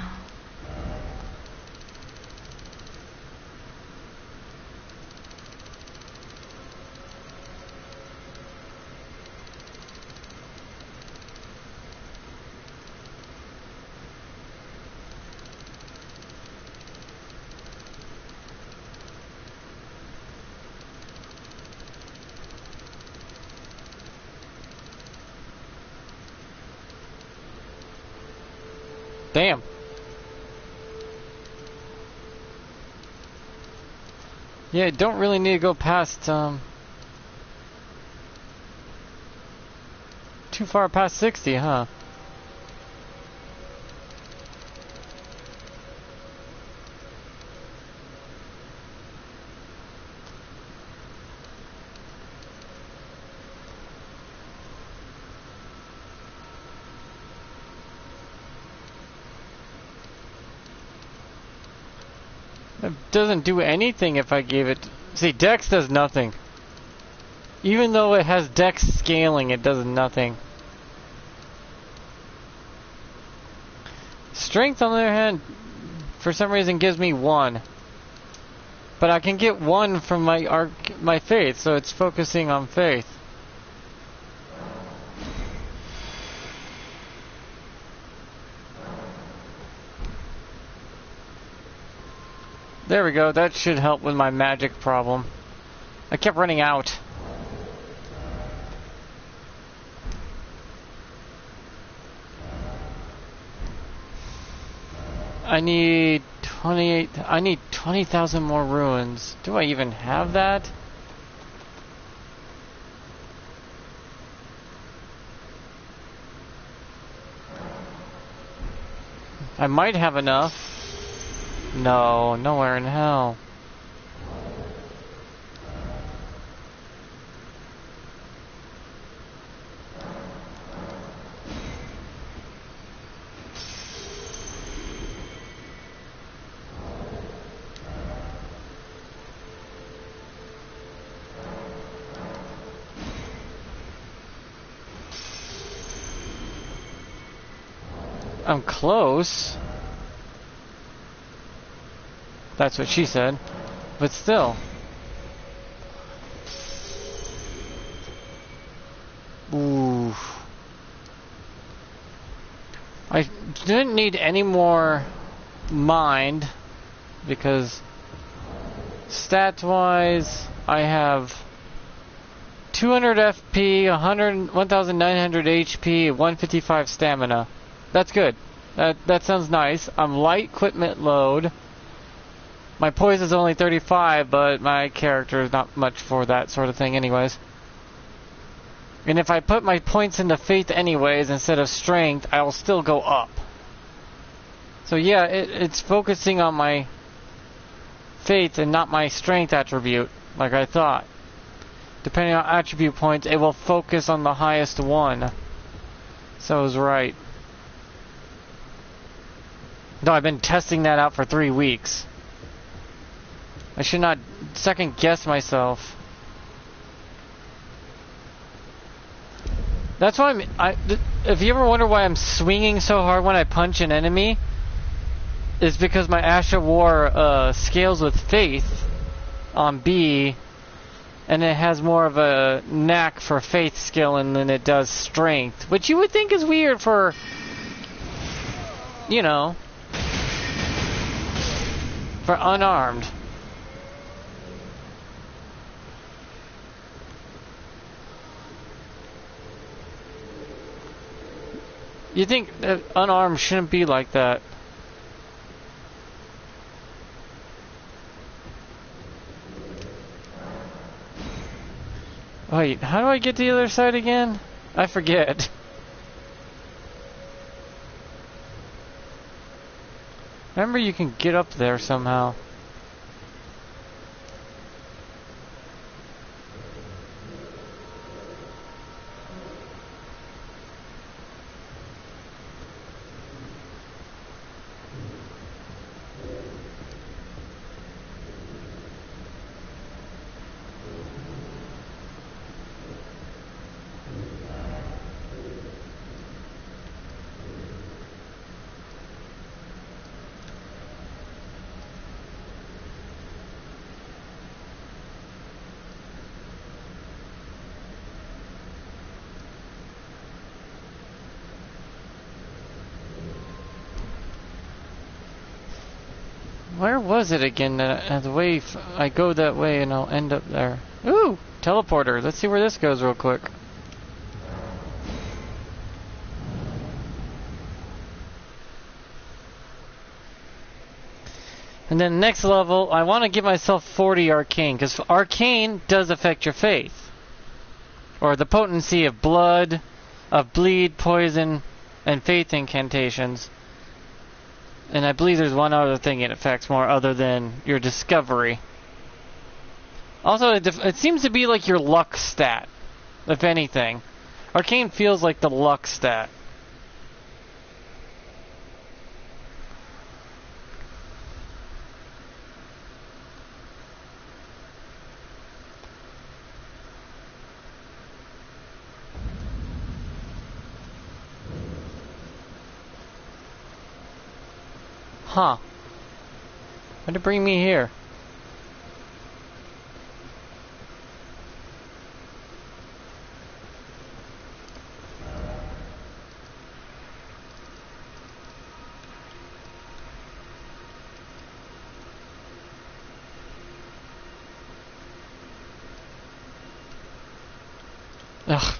Damn. Yeah, don't really need to go past too far past 60, huh? It doesn't do anything if I gave it... See, Dex does nothing. Even though it has Dex scaling, it does nothing. Strength, on the other hand, for some reason gives me 1. But I can get 1 from my faith, so it's focusing on faith. There we go, that should help with my magic problem. I kept running out. I need 20,000 more ruins. Do I even have that? I might have enough. No, nowhere in hell. I'm close. That's what she said. But still. Ooh. I didn't need any more mind because stats-wise, I have 200 FP, 1,900 HP, 155 stamina. That's good. That sounds nice. I'm light equipment load. My poise is only 35, but my character is not much for that sort of thing anyways. And if I put my points into faith anyways instead of strength, I will still go up. So yeah, it's focusing on my faith and not my strength attribute, like I thought. Depending on attribute points, it will focus on the highest one. So I was right. Though I've been testing that out for 3 weeks. I should not second guess myself. That's why if you ever wonder why I'm swinging so hard when I punch an enemy, it's because my Ash of War scales with faith on B, and it has more of a knack for faith skilling than it does strength, which you would think is weird for, you know, for unarmed. You think that unarmed shouldn't be like that. Wait, how do I get to the other side again? I forget. Remember you can get up there somehow. Where was it again? The way I go that way and I'll end up there. Ooh! Teleporter. Let's see where this goes real quick. And then next level, I want to give myself 40 Arcane, because Arcane does affect your faith. Or the potency of blood, of bleed, poison, and faith incantations. And I believe there's one other thing it affects more other than your discovery. Also, it seems to be like your luck stat, if anything. Arcane feels like the luck stat. Huh. Why'd it bring me here? Ugh.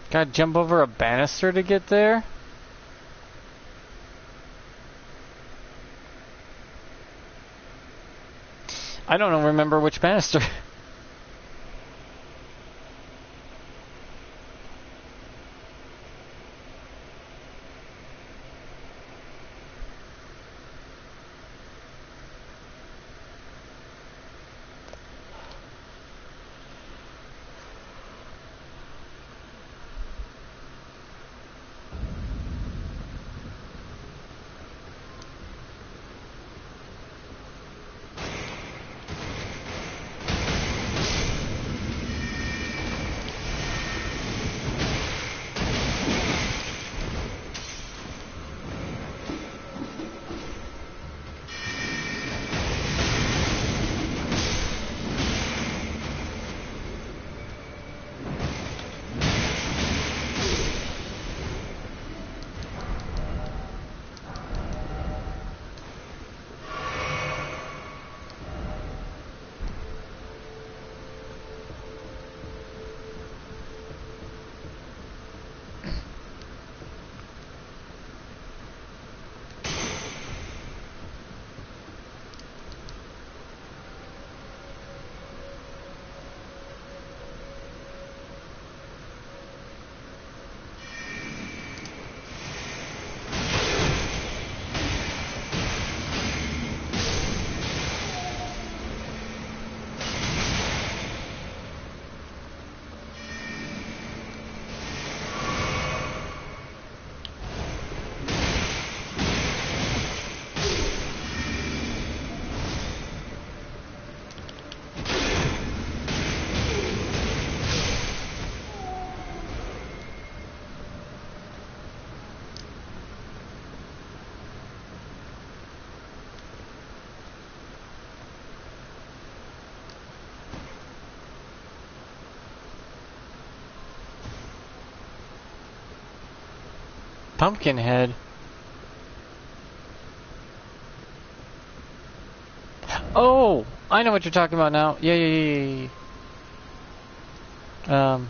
Gotta jump over a banister to get there? I don't remember which banister. Pumpkinhead. Oh, I know what you're talking about now. Yeah, yeah, yeah, yeah.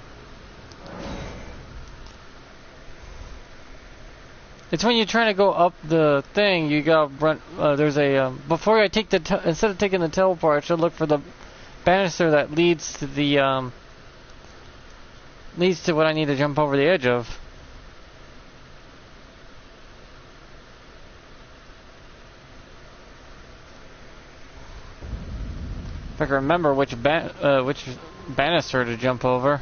It's when you're trying to go up the thing. You gotta run. There's a before I take the instead of taking the teleport, I should look for the banister that leads to the leads to what I need to jump over the edge of. If I can remember which banister to jump over.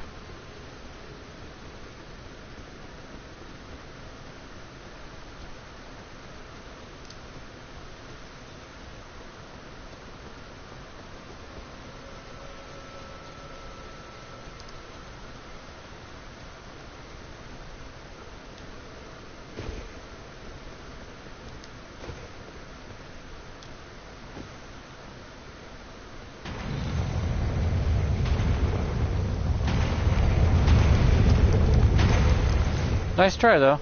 Nice try, though.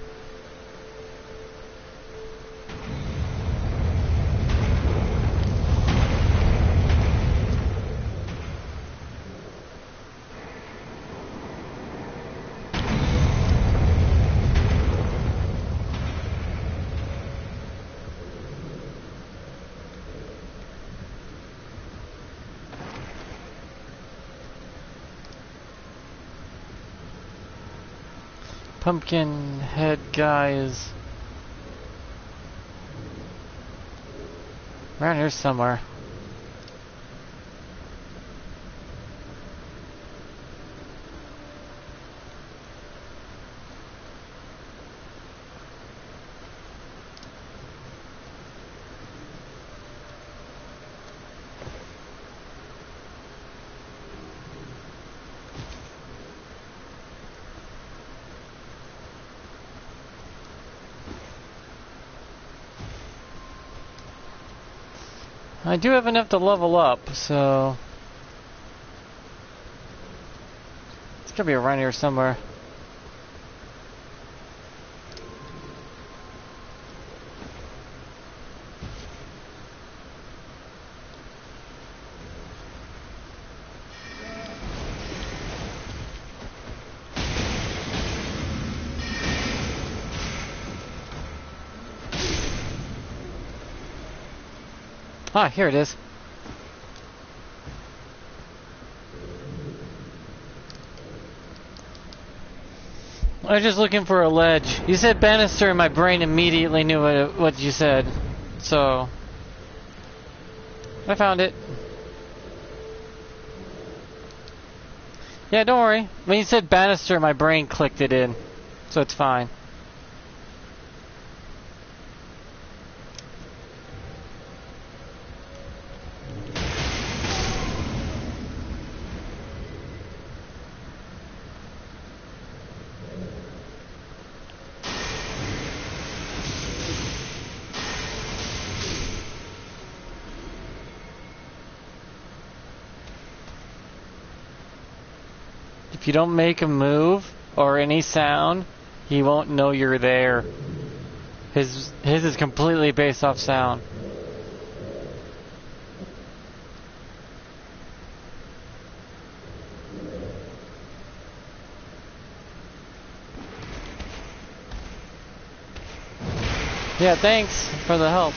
Pumpkin head guy is around here somewhere. I do have enough to level up, so it's gotta be around here somewhere. Ah, here it is. I was just looking for a ledge. You said banister and my brain immediately knew what you said. So I found it. Yeah, don't worry. When you said banister, my brain clicked it in. So it's fine. If you don't make a move or any sound, he won't know you're there. His is completely based off sound. Yeah, thanks for the help.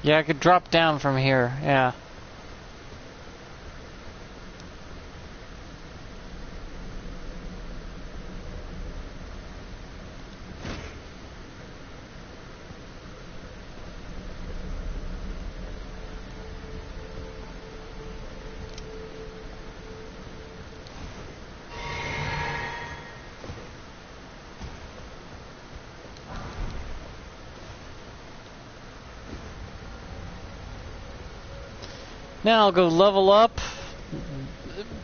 Yeah, I could drop down from here, yeah. Now I'll go level up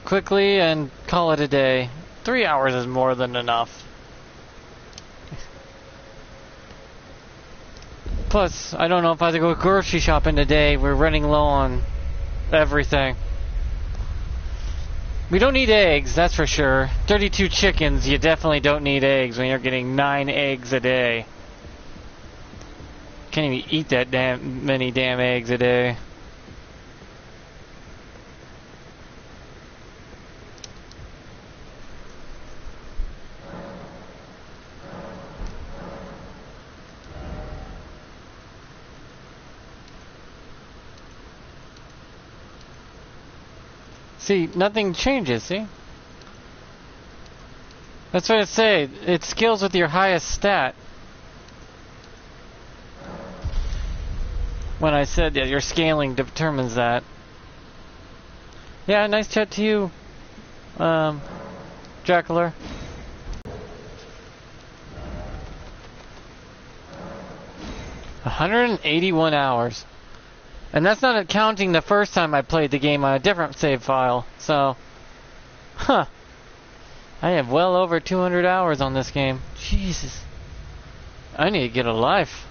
quickly and call it a day. 3 hours is more than enough. Plus, I don't know if I have to go grocery shopping today. We're running low on everything. We don't need eggs, that's for sure. 32 chickens, you definitely don't need eggs when you're getting 9 eggs a day. Can't even eat that many damn eggs a day. See, nothing changes, see? That's what I say. It scales with your highest stat. When I said that your scaling determines that. Yeah, nice chat to you, Jackler. $181 hours. And that's not counting the first time I played the game on a different save file. So, I have well over 200 hours on this game. Jesus. I need to get a life.